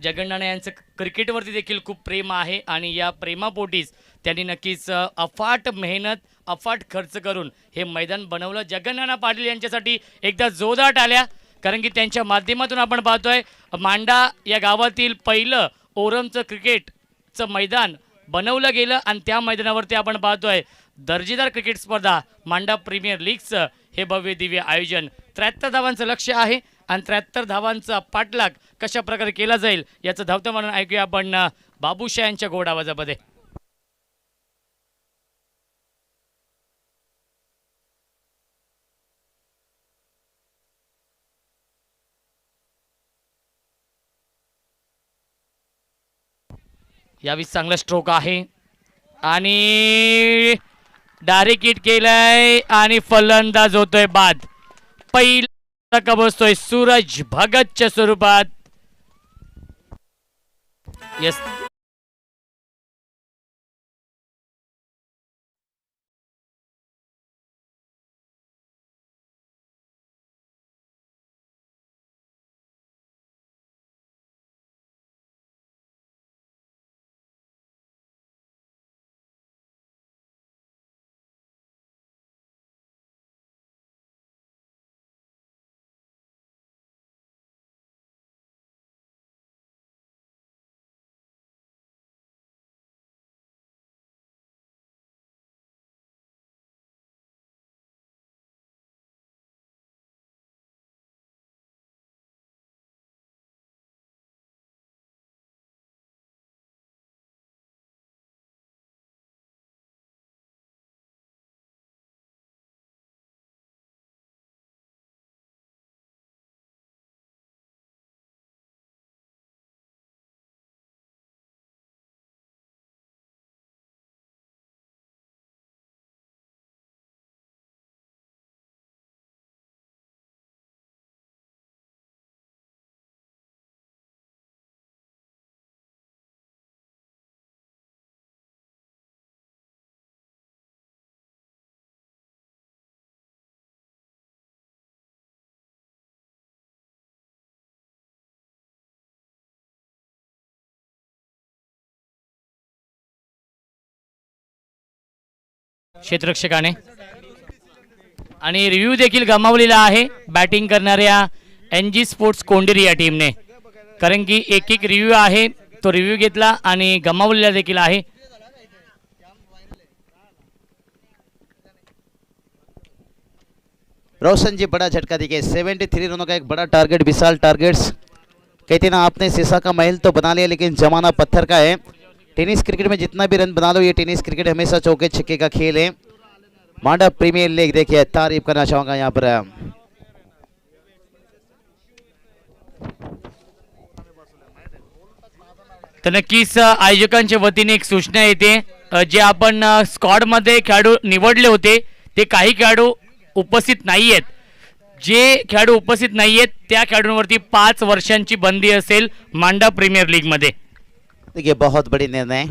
जगन्नाथ यांचं क्रिकेटवरती देखील खूप प्रेम आहे आणि या प्रेमापोटीच त्यांनी नक्कीच अफाट मेहनत अफाट खर्च करून हे मैदान बनवलं. जगन्नाथ पाटील यांच्यासाठी एकदा जोरदार टाळ्या, कारण की त्यांच्या माध्यमातून आपण पाहतोय मांडा या गावातील पहिलं ओरमचं क्रिकेटचं मैदान बनवलं गेलं आणि त्या मैदानावरती आपण पाहतोय दर्जेदार क्रिकेट स्पर्धा मांडा प्रीमियर लीगचं हे भव्य दिव्य आयोजन. 73 धावांचं लक्ष्य आहे आणि 73 धावांचा पाठलाग कशा प्रकारे केला जाईल याचं धावतं म्हणून ऐकूया आपण बाबूशाह यांच्या गोड आवाजामध्ये. यावेळी चांगला स्ट्रोक आहे आणि डायरेक्ट हिट केलाय आणि फलंदाज होतोय बाद. पहिला का बसतोय सूरज भगतच्या स्वरूपात. यस, क्षेत्ररक्षकाने आणि रिव्ह्यू देखील गमावलेला आहे बॅटिंग करणाऱ्या NG स्पोर्ट्स कोंडेरी या टीमने. कारण की एक एक रिव्ह्यू आहे तो रिव्ह्यू घेतला आणि गमावलेला देखील आहे. रोशन जी बड़ा झटका देखिए 73 रनों का एक बड़ा टारगेट, विशाल टारगेट्स. कहते ना आपने शीशा का महल तो बना लिया लेकिन जमाना पत्थर का है. टेनिस क्रिकेट में जितना भी रन बना लो, ये टेनिस क्रिकेट हमेशा चौके छक्के का खेल है. मांडा प्रीमियर लीग देखिए तारीफ करना चाहूंगा यहाँ पर. तर नक्कीच आयोजकांच्या वतीने एक सूचना येते. जे आपण स्क्वॉड मध्ये खेळाडू निवडले होते ते काही खेळाडू उपस्थित नाहीयेत. जे खेळाडू उपस्थित नाहीयेत त्या खेळाडूंवरती 5 वर्षांची बंदी असेल मांडा प्रीमियर लीग मध्ये. देखिए बहुत बड़ी निर्णय,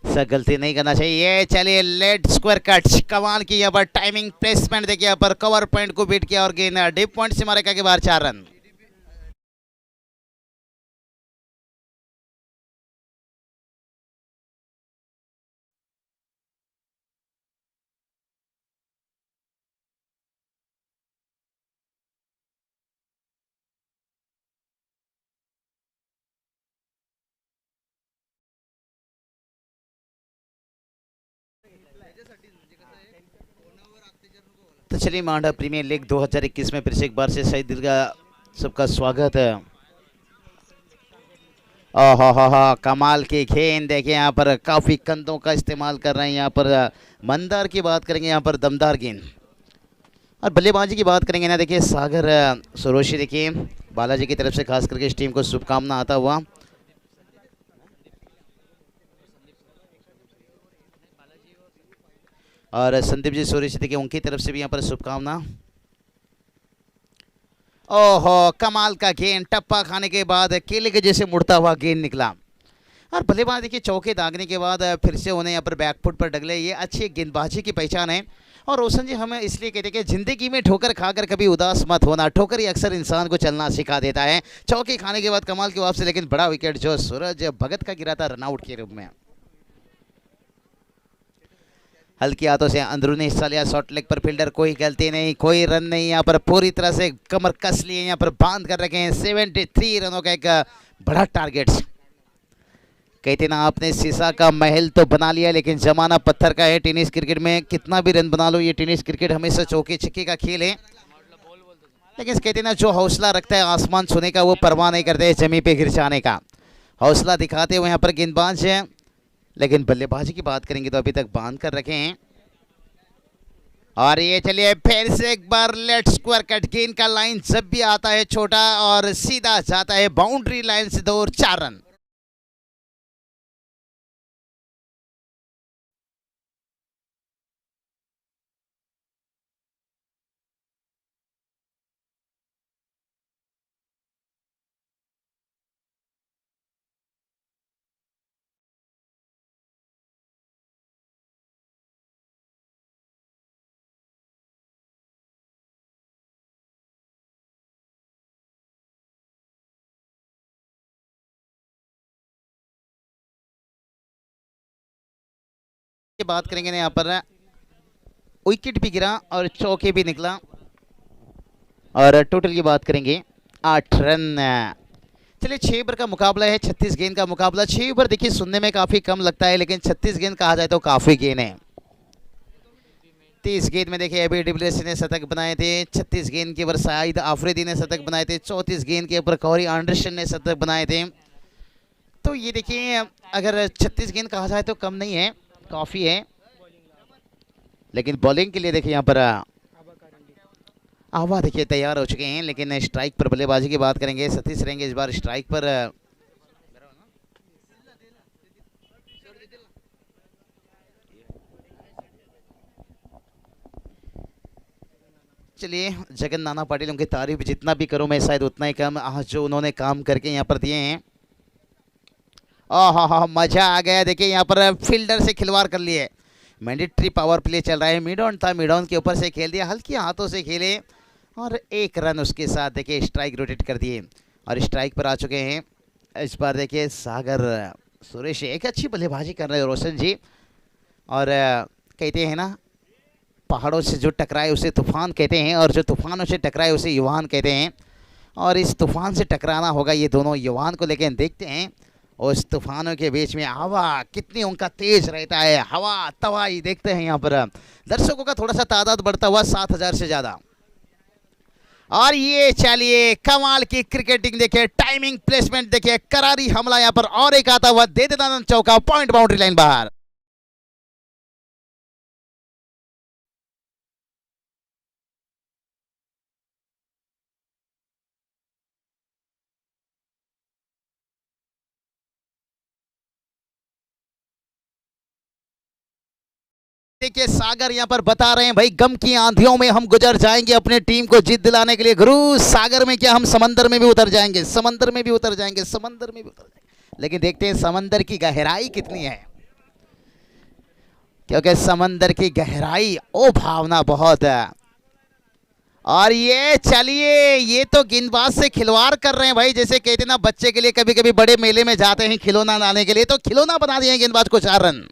सर गलती नहीं करना चाहिए. चलिए लेट स्क्वायर कट, कमाल की यहाँ पर टाइमिंग प्लेसमेंट देखिए यहाँ पर कवर पॉइंट को बीट किया और गेंद डीप पॉइंट से मारे के बाहर 4 रन. तो चलिए मांडा प्रीमियर लीग 2021 में फिर से एक बार से सही दिल का सबका स्वागत है. ओहो कमाल की गेंद देखिए यहाँ पर काफ़ी कंधों का इस्तेमाल कर रहे हैं. यहाँ पर मंदार की बात करेंगे, यहाँ पर दमदार गेंद. और बल्लेबाजी की बात करेंगे ना, देखिए सागर सरोशी देखिए बालाजी की तरफ से खास करके इस टीम को शुभकामना आता हुआ. और संदीप जी सोरेश देखिए उनकी तरफ से भी यहाँ पर शुभकामना. ओहो कमाल का गेंद, टप्पा खाने के बाद केले के जैसे मुड़ता हुआ गेंद निकला. और बल्लेबाज देखिए चौके दागने के बाद फिर से उन्हें यहाँ पर बैकफुट पर डगले, ये अच्छी गेंदबाजी की पहचान है. और रोशन जी हमें इसलिए कहते हैं कि ज़िंदगी में ठोकर खाकर कभी उदास मत होना. ठोकर ही अक्सर इंसान को चलना सिखा देता है. चौके खाने के बाद कमाल की वापसी, लेकिन बड़ा विकेट जो सूरज भगत का गिरा था रनआउट के रूप में. हल्की हाथों से अंदरूनी हिस्सा लिया, शॉर्ट लेग पर फील्डर, कोई गलती नहीं, कोई रन नहीं. यहाँ पर पूरी तरह से कमर कस लिए, यहाँ पर बांध कर रखे हैं. 73 रनों का एक बड़ा टारगेट. कहते ना आपने शीशा का महल तो बना लिया लेकिन जमाना पत्थर का है. टेनिस क्रिकेट में कितना भी रन बना लो, ये टेनिस क्रिकेट हमेशा चौके छक्के का खेल है. लेकिन कहते हैं ना, जो हौसला रखता है आसमान छूने का वो परवाह नहीं करते जमीन पे गिर जाने का। हौसला दिखाते हुए यहाँ पर गेंदबाज है, लेकिन बल्लेबाजी की बात करेंगे तो अभी तक बांध कर रखे हैं। और ये चलिए फिर से एक बार लेट स्क्वायर कट, गेंद का लाइन जब भी आता है छोटा और सीधा जाता है बाउंड्री लाइन से दूर, 4 रन। बात करेंगे ना यहाँ पर, विकेट भी गिरा और चौके भी निकला, और टोटल की बात करेंगे 8 रन। चलिए 6 ओवर का मुकाबला है, 36 गेंद का मुकाबला। 6 ओवर देखिए सुनने में काफ़ी कम लगता है, लेकिन 36 गेंद कहा जाए तो काफ़ी गेंद है। 30 गेंद में देखिए एबी डिविलियर्स ने शतक बनाए थे, 36 गेंद के ऊपर शाहिद आफरीदी ने शतक बनाए थे, 34 गेंद के ऊपर कॉरी एंडरसन ने शतक बनाए थे। तो ये देखिए अगर 36 गेंद कहा जाए तो कम नहीं है, काफ़ी है। लेकिन बॉलिंग के लिए देखिए यहाँ पर आवा देखिए तैयार हो चुके हैं, लेकिन स्ट्राइक पर बल्लेबाजी की बात करेंगे, सतीश रहेंगे इस बार स्ट्राइक पर। चलिए जगन नाना पाटिल, उनकी तारीफ जितना भी करूं मैं शायद उतना ही कम, आज जो उन्होंने काम करके यहाँ पर दिए हैं, हाँ मजा आ गया। देखिए यहाँ पर फील्डर से खिलवाड़ कर लिए, मैंडेटरी पावर प्ले चल रहा है, मिड ऑन था, मिड ऑन के ऊपर से खेल दिया, हल्के हाथों से खेले और 1 रन उसके साथ देखिए स्ट्राइक रोटेट कर दिए और स्ट्राइक पर आ चुके हैं। इस बार देखिए सागर सुरेश एक अच्छी बल्लेबाजी कर रहे हैं रोशन जी, और कहते हैं ना पहाड़ों से जो टकराए उसे तूफान कहते हैं, और जो तूफानों से टकराए उसे युवान कहते हैं, और इस तूफान से टकराना होगा ये दोनों युवान को। लेकिन देखते हैं उस तूफानों के बीच में हवा कितनी उनका तेज रहता है, हवा तवाई। देखते हैं यहाँ पर दर्शकों का थोड़ा सा तादाद बढ़ता हुआ 7000 से ज़्यादा। और ये चलिए कमाल की क्रिकेटिंग देखिए, टाइमिंग प्लेसमेंट देखिए, करारी हमला यहाँ पर, और एक आता हुआ दे देता चौका, पॉइंट बाउंड्री लाइन बाहर। देखिए सागर यहाँ पर बता रहे हैं भाई, गम की आंधियों में हम गुजर जाएंगे अपने टीम को जीत दिलाने के लिए। गुरु सागर में क्या, हम समंदर में भी उतर जाएंगे, समंदर में भी उतर जाएंगे, समंदर में भी उतर जाएंगे। लेकिन देखते हैं समंदर की गहराई कितनी है, क्योंकि समंदर की गहराई ओ भावना बहुत है। और ये चलिए ये तो गेंदबाज से खिलवाड़ कर रहे हैं भाई, जैसे कहते ना बच्चे के लिए कभी कभी बड़े मेले में जाते हैं खिलौना लाने के लिए, तो खिलौना बना दिए गेंदबाज को 4 रन।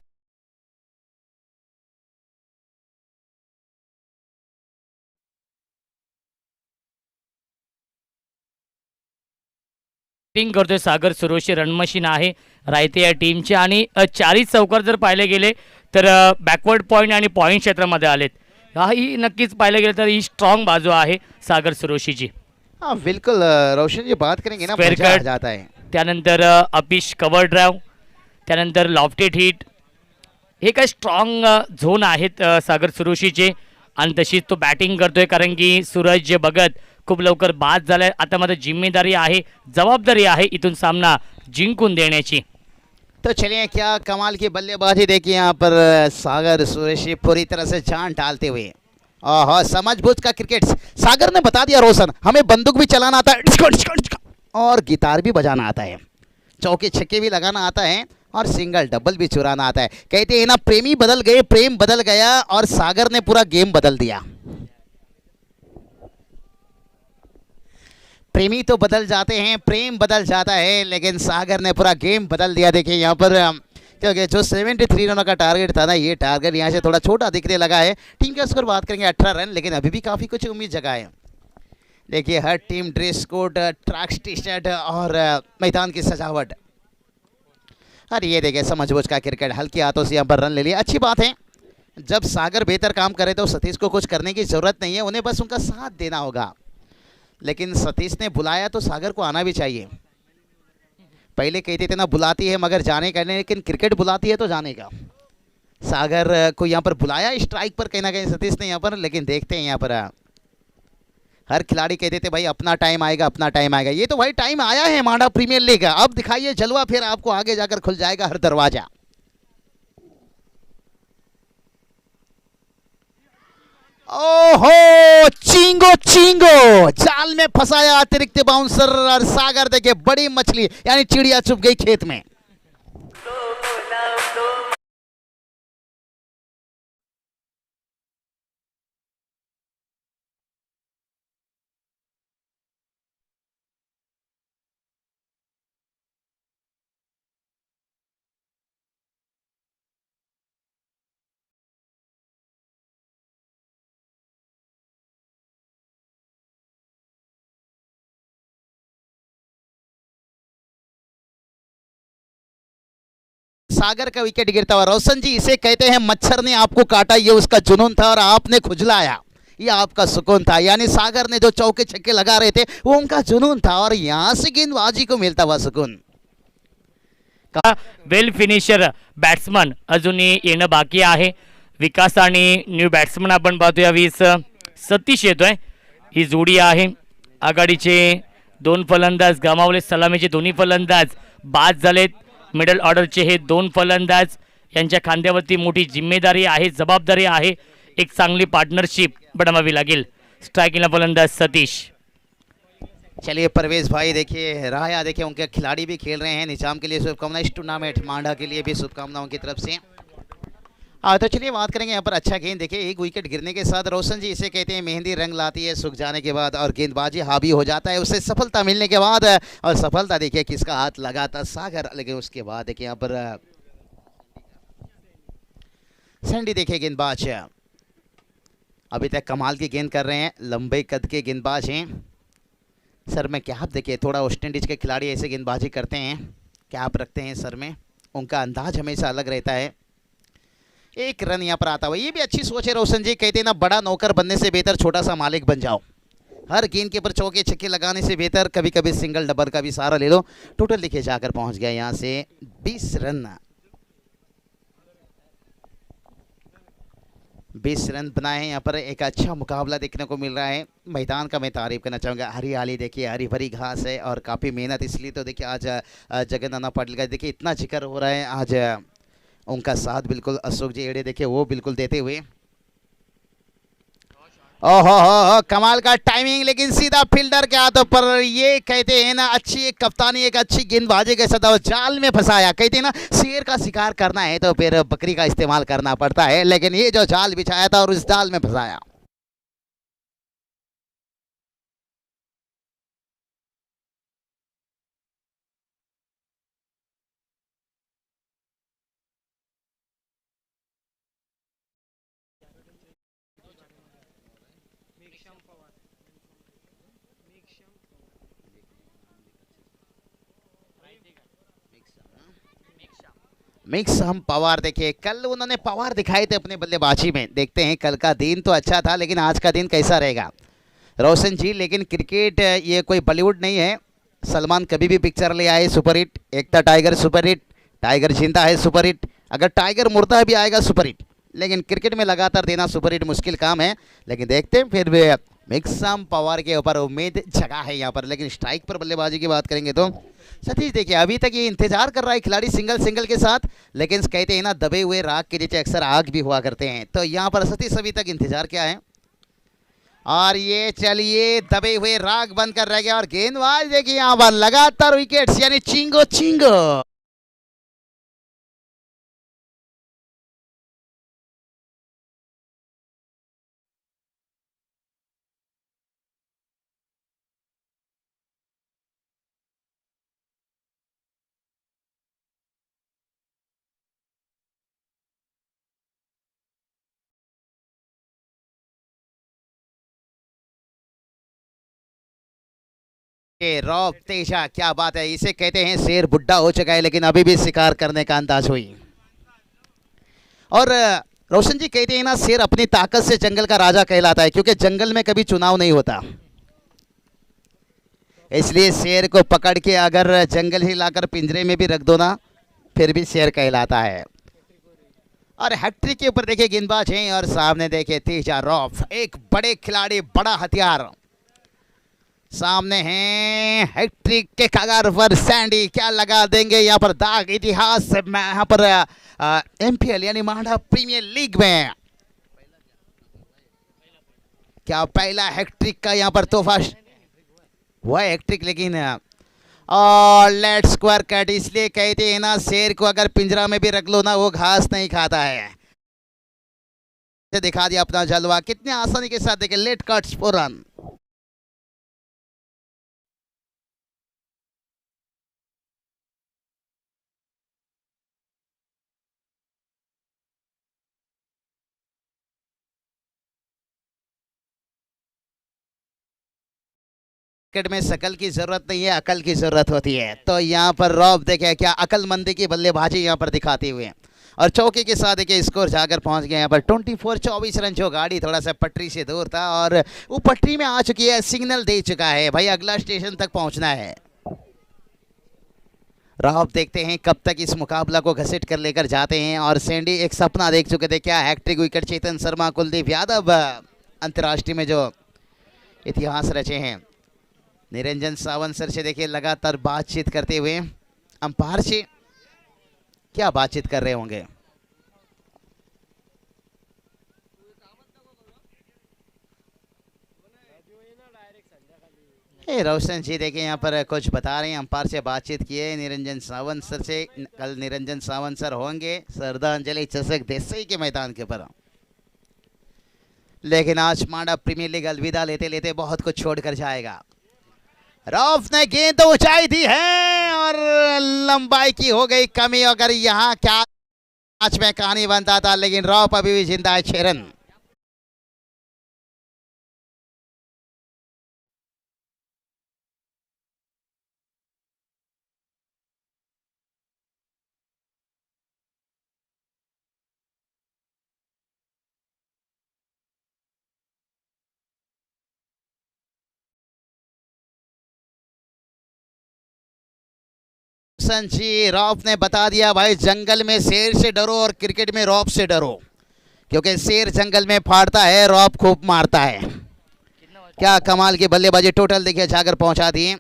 बॅटिंग करतोय सागर सुरोशी, रणमशीन आहे रायते या टीमचे, आणि 4 चौकार जर पाहिले गेले तर बॅकवर्ड पॉईंट आणि पॉईंट क्षेत्रामध्ये आलेत। हाही नक्कीच पाहिले गेले तर ही स्ट्रॉंग बाजू आहे सागर सुरोशीची। हाँ बिल्कुल रोशन जी, बात करेंगे ना स्क्वेअर मजा आ कट, जाता है। त्यानंतर अपिश कव्हर ड्राईव्ह, त्यानंतर लॉफ्टेड हिट, हे काय स्ट्रॉंग झोन आहेत सागर सुरोशीचे, आणि तशीच तो बॅटिंग करतोय, कारण की सूरज भगत खूप लवकर बाद झालाय। आता मात्र जिम्मेदारी आहे, जबाबदारी आहे इथून सामना जिंकून देण्याची। तो चलिए क्या कमाल की बल्लेबाजी देखिए यहाँ पर सागर सुरेशी पूरी तरह से जान डालते हुए। ओहो समझबूझ का क्रिकेट, सागर ने बता दिया रोशन, हमें बंदूक भी चलाना आता है और गिटार भी बजाना आता है, चौके छक्के भी लगाना आता है और सिंगल डबल भी चुराना आता है। कहते हैं ना प्रेमी बदल गए, प्रेम बदल गया और सागर ने पूरा गेम बदल दिया। प्रेमी तो बदल जाते हैं, प्रेम बदल जाता है, लेकिन सागर ने पूरा गेम बदल दिया। देखिए यहाँ पर क्योंकि जो 73 रनों का टारगेट था ना, ये टारगेट यहाँ से थोड़ा छोटा दिखने लगा है। टीम के स्कोर बात करेंगे 18 रन, लेकिन अभी भी काफ़ी कुछ उम्मीद जगह है। देखिए हर team dress code, tracks T shirt और मैदान की सजावट, अरे ये देखिए समझबूझ का क्रिकेट, हल्के हाथों से यहाँ पर रन ले लिया। अच्छी बात है, जब सागर बेहतर काम करे तो सतीश को कुछ करने की ज़रूरत नहीं है, उन्हें बस उनका साथ देना होगा। लेकिन सतीश ने बुलाया तो सागर को आना भी चाहिए। पहले कहते थे ना बुलाती है मगर जाने का नहीं, लेकिन क्रिकेट बुलाती है तो जाने का। सागर को यहाँ पर बुलाया स्ट्राइक पर कहीं ना कहीं सतीश ने यहाँ पर, लेकिन देखते हैं यहाँ पर हर खिलाड़ी कहते थे भाई अपना टाइम आएगा, अपना टाइम आएगा। ये तो भाई टाइम आया है मांडा प्रीमियर लीग का, अब दिखाइए जलवा, फिर आपको आगे जाकर खुल जाएगा हर दरवाजा। ओहो चिंगो चिंगो जाल में फंसाया अतिरिक्त बाउंसर, और सागर देखे बड़ी मछली यानी चिड़िया चुप गई खेत में। सागर का विकेट गिरता हुआ। रोशन जी इसे कहते हैं मच्छर ने आपको काटा, ये उसका जुनून था और आपने खुजलाया, ये आपका सुकून था। यानी सागर ने जो चौके छक्के लगा रहे थे वो उनका जुनून था, और यहां से गेंदबाजी को मिलता हुआ सुकून। वेल फिनिशर बॅट्समन अजूनही येणं बाकी आहे। विकास आणि न्यू बॅट्समन आपण पाहतो यावेळीस सतीश येतोय, ही जोडी आहे। आघाडीचे दोन फलंदाज गमावले, सलामीचे दोन्ही फलंदाज बाद झालेत। मिडल ऑर्डरचे हे दोन फलंदाज, यांच्या खांद्यावरती मोठी जिम्मेदारी आहे, जबाबदारी आहे, एक चांगली पार्टनरशिप बनवावी लागेल। स्ट्राइकिंगला फलंदाज सतीश। चलिए परवेज भाई देखिए राया, देखिए उनके खिलाड़ी भी खेल रहे हैं, निजाम के लिए शुभकामनाएं, इस टूर्नामेंट मांडा के लिए भी शुभकामनाओं की तरफ से। तो चलिए बात करेंगे यहाँ पर अच्छा गेंद। देखिए एक विकेट गिरने के साथ रोशन जी इसे कहते हैं मेहंदी रंग लाती है सूख जाने के बाद, और गेंदबाजी हावी हो जाता है उसे सफलता मिलने के बाद। और सफलता देखिए किसका हाथ लगा था, सागर, लेकिन उसके बाद देखिए यहाँ पर सैंडी देखिए गेंदबाज अभी तक कमाल की गेंद कर रहे हैं, लंबे कद के गेंदबाज हैं। सर में कैप देखिए, थोड़ा वेस्ट इंडीज के खिलाड़ी ऐसे गेंदबाजी करते हैं, कैप रखते हैं सर में, उनका अंदाज हमेशा अलग रहता है। एक रन यहाँ पर आता हुआ, ये भी अच्छी सोच है रोशन जी, कहते हैं ना बड़ा नौकर बनने से बेहतर छोटा सा मालिक बन जाओ। हर गेंद के ऊपर चौके छक्के लगाने से बेहतर कभी कभी सिंगल डबल का भी सहारा ले लो। टोटल लिखे जाकर पहुंच गया यहाँ से 20 रन। 20 रन बनाए हैं यहाँ पर, एक अच्छा मुकाबला देखने को मिल रहा है। मैदान का मैं तारीफ करना चाहूँगा, हरियाली देखिए, हरी भरी घास है और काफ़ी मेहनत, इसलिए तो देखिए आज जगन नाना पाटिल का देखिए इतना जिक्र हो रहा है। आज उनका साथ बिल्कुल अशोक जी एड़े देखिए वो बिल्कुल देते हुए। ओहो हो कमाल का टाइमिंग, लेकिन सीधा फील्डर के हाथों पर, ये कहते हैं ना अच्छी एक कप्तानी, एक अच्छी गेंदबाजी के साथ जाल में फंसाया। कहते हैं ना शेर का शिकार करना है तो फिर बकरी का इस्तेमाल करना पड़ता है, लेकिन ये जो जाल बिछाया था और उस जाल में फंसाया। मिक्स हम पवार देखिए, कल उन्होंने पवार दिखाए थे अपने बल्लेबाजी में। देखते हैं कल का दिन तो अच्छा था, लेकिन आज का दिन कैसा रहेगा रोशन जी। लेकिन क्रिकेट ये कोई बॉलीवुड नहीं है, सलमान कभी भी पिक्चर ले आए सुपरहिट, एक था टाइगर सुपरहिट, टाइगर जिंदा है सुपरहिट, अगर टाइगर मुर्दा भी आएगा सुपरहिट, लेकिन क्रिकेट में लगातार देना सुपरहिट मुश्किल काम है। लेकिन देखते हैं फिर भी मिक्सम पवार के ऊपर उम्मीद जगह है यहाँ पर। लेकिन स्ट्राइक पर बल्लेबाजी की बात करेंगे तो सतीश देखिए अभी तक ये इंतजार कर रहा है खिलाड़ी सिंगल के साथ, लेकिन कहते हैं ना दबे हुए राग के नीचे अक्सर आग भी हुआ करते हैं, तो यहाँ पर सतीश अभी तक इंतजार क्या है। और ये चलिए दबे हुए राग बनकर रह गया, और गेंदबाज देखिए यहाँ पर लगातार विकेट्स, यानी चिंगो चिंगो। रॉब तेजा क्या बात है, इसे कहते हैं शेर बुड्ढा हो चुका है लेकिन अभी भी शिकार करने का अंदाज हुई। और रोशन जी कहते हैं ना शेर अपनी ताकत से जंगल का राजा कहलाता है, क्योंकि जंगल में कभी चुनाव नहीं होता। इसलिए शेर को पकड़ के अगर जंगल ही लाकर पिंजरे में भी रख दो ना, फिर भी शेर कहलाता है। और हैट्रिक के ऊपर देखिए गेंदबाज हैं और सामने देखिए तेजा रॉफ, एक बड़े खिलाड़ी, बड़ा हथियार सामने हैं। हैट्रिक के कगार पर सैंडी क्या लगा देंगे यहाँ पर दाग इतिहास में, यहाँ पर एमपीएल यानी मांडा प्रीमियर लीग में क्या पहला हैट्रिक का यहाँ पर तोहफा हुआ हैट्रिक। लेकिन और लेट स्क्वायर कट, इसलिए कहते हैं ना शेर को अगर पिंजरा में भी रख लो ना वो घास नहीं खाता है। दिखा दिया अपना जलवा कितने आसानी के साथ, देखिए late cuts for run. Cricket में शकल की जरूरत नहीं है, अकल की जरूरत होती है। तो यहाँ पर रॉब देखे क्या अकलमंदी की बल्लेबाजी यहाँ पर दिखाते हुए, और चौके के साथ देखिए स्कोर जाकर पहुंच गए यहाँ पर 24-24 रन। जो गाड़ी थोड़ा सा पटरी से दूर था और वो पटरी में आ चुकी है, सिग्नल दे चुका है भाई अगला स्टेशन तक पहुंचना है। रॉब देखते हैं कब तक इस मुकाबला को घसीट कर लेकर जाते हैं। और सैंडी एक सपना देख चुके थे, क्या हैट्रिक विकेट चेतन शर्मा, कुलदीप यादव अंतर्राष्ट्रीय में जो इतिहास रचे हैं। निरंजन सावंत सर से देखिए लगातार बातचीत करते हुए, अंपायर से क्या बातचीत कर रहे होंगे। रोशन जी देखिए यहाँ पर कुछ बता रहे हैं, अंपायर से बातचीत किए निरंजन सावंत सर से। कल निरंजन सावंत सर होंगे श्रद्धांजलि चषक देसाई के मैदान के ऊपर, लेकिन आज मांडा प्रीमियर लीग अलविदा लेते लेते बहुत कुछ छोड़ कर जाएगा। रॉफ ने गेंद तो ऊंचाई दी है और लंबाई की हो गई कमी। अगर यहाँ क्या मैच में कहानी बनता था, लेकिन रॉफ अभी भी जिंदा है। 6 रन। जी रॉफ ने बता दिया भाई, जंगल में शेर से डरो और क्रिकेट में रॉफ से डरो, क्योंकि शेर जंगल में फाड़ता है, रॉफ खूब मारता है। क्या कमाल की बल्लेबाजी, टोटल देखिए जाकर पहुंचा दिए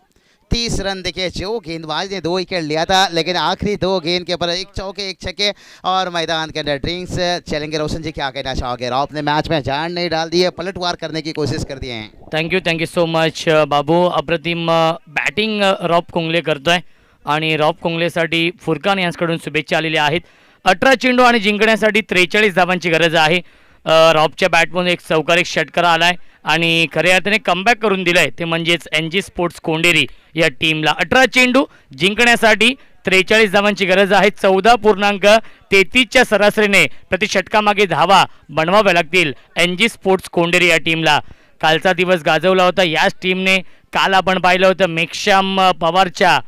30 रन। देखिए जो गेंदबाज ने 2 विकेट लिया था, लेकिन आखिरी 2 गेंद के ऊपर 1 चौके 1 छक्के और मैदान के अंदर ड्रिंक्स चलेंगे। रोशन जी क्या कहना चाहोगे, रॉफ ने मैच में जान नहीं डाल दी है, पलटवार करने की कोशिश कर दिए हैं। थँक्यू सो मच बाबू. अप्रतिम बॅटिंग रॉब कोंगले करतोय आणि रॉब कोंगलेसाठी फुरकान यांच्याकडून शुभेच्छा आलेल्या आहेत. 18 चेंडू आणि जिंकण्यासाठी 43 धावांची गरज आहे. रॉबच्या बॅटमधून एक चौकार, एक षटकार आलाय आणि खऱ्या अर्थाने कमबॅक करून दिलाय, ते म्हणजेच NG स्पोर्ट्स कोंडेरी या टीमला. 18 चेंडू जिंकण्यासाठी 43 धावांची गरज आहे. 14.33च्या सरासरीने प्रति षटकामागे धावा बनवाव्या लागतील NG स्पोर्ट्स कोंडेरी या टीमला. कालचा दिवस गाजवला होता याच टीमने. काल आपण पाहिलं होतं मेघश्याम पवारच्या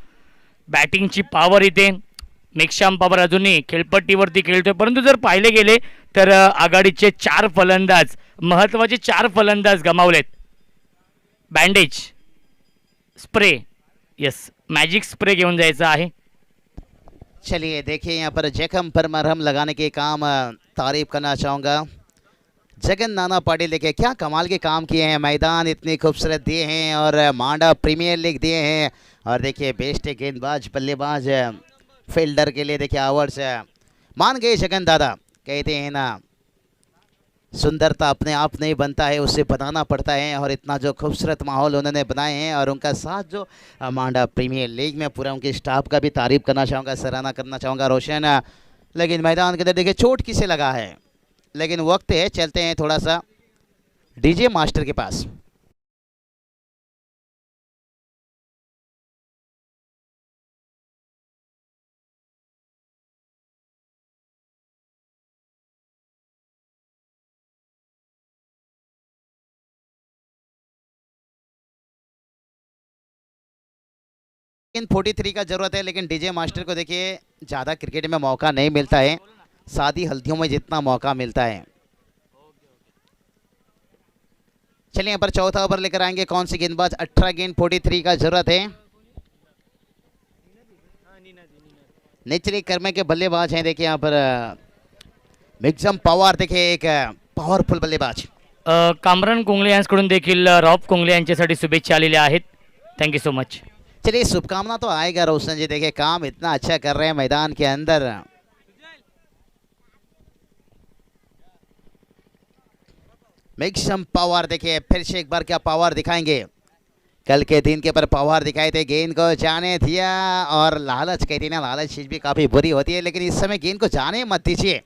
बॅटिंगची पॉवर इथे. मेघश्याम पवार अजूनही खेळपट्टीवरती खेळतोय, परंतु जर पाहिले गेले तर आघाडीचे 4 फलंदाज, महत्त्वाचे 4 फलंदाज गमावलेत. Bandage, spray, yes magic spray घेऊन जायचं आहे. चलिए देखिए यहाँ पर जख्म पर मरहम लगाने के काम तारीफ करना चाहूँगा जगन नाना पाटिल. देखिए क्या कमाल के काम किए हैं, मैदान इतनी खूबसूरत दिए हैं और मांडा प्रीमियर लीग दिए हैं. और देखिए बेस्ट गेंदबाज, बल्लेबाज, फील्डर के लिए देखिए अवार्ड्स मान गए जगन दादा. कहते हैं ना सुंदरता अपने आप नहीं बनता है, उसे बनाना पड़ता है. और इतना जो खूबसूरत माहौल उन्होंने बनाए हैं और उनका साथ जो मांडा प्रीमियर लीग में पूरा उनके स्टाफ का भी तारीफ करना चाहूँगा, सराहना करना चाहूँगा रोशन. लेकिन मैदान के अंदर देखिए चोट किसे लगा है, लेकिन वक्त है, चलते हैं थोड़ा सा DJ master K pass. In 43 का जरूरत है, लेकिन डीजे मास्टर को देखिए ज़्यादा क्रिकेट में मौका नहीं मिलता है, शादी हल्दियों में जितना मौका मिलता है. चलिए यहाँ पर चौथा ओवर लेकर आएंगे कौन सी गेंदबाज। 18 गेंद 43 का जरूरत है। निचले कर्मे के बल्लेबाज हैं देखिए यहाँ पर मिक्सम पवार, देखिए एक पॉवरफुल बल्लेबाज। कामरान कोंगले यांच्याकडून देखील रॉब कोंगले यांच्यासाठी शुभेच्छा आलेल्या आहेत. Thank you so much. चलिए शुभकामना तो आएगा रोशन जी, देखिए काम इतना अच्छा कर रहे हैं मैदान के अंदर। मिक्सम पावर देखिए फिर से एक बार क्या पावर दिखाएंगे। कल के दिन के पर पावर दिखाए थे, गेंद को जाने दिया और लालच कहती ना, लालच चीज भी काफी बुरी होती है, लेकिन इस समय गेंद को जाने मत दीजिए।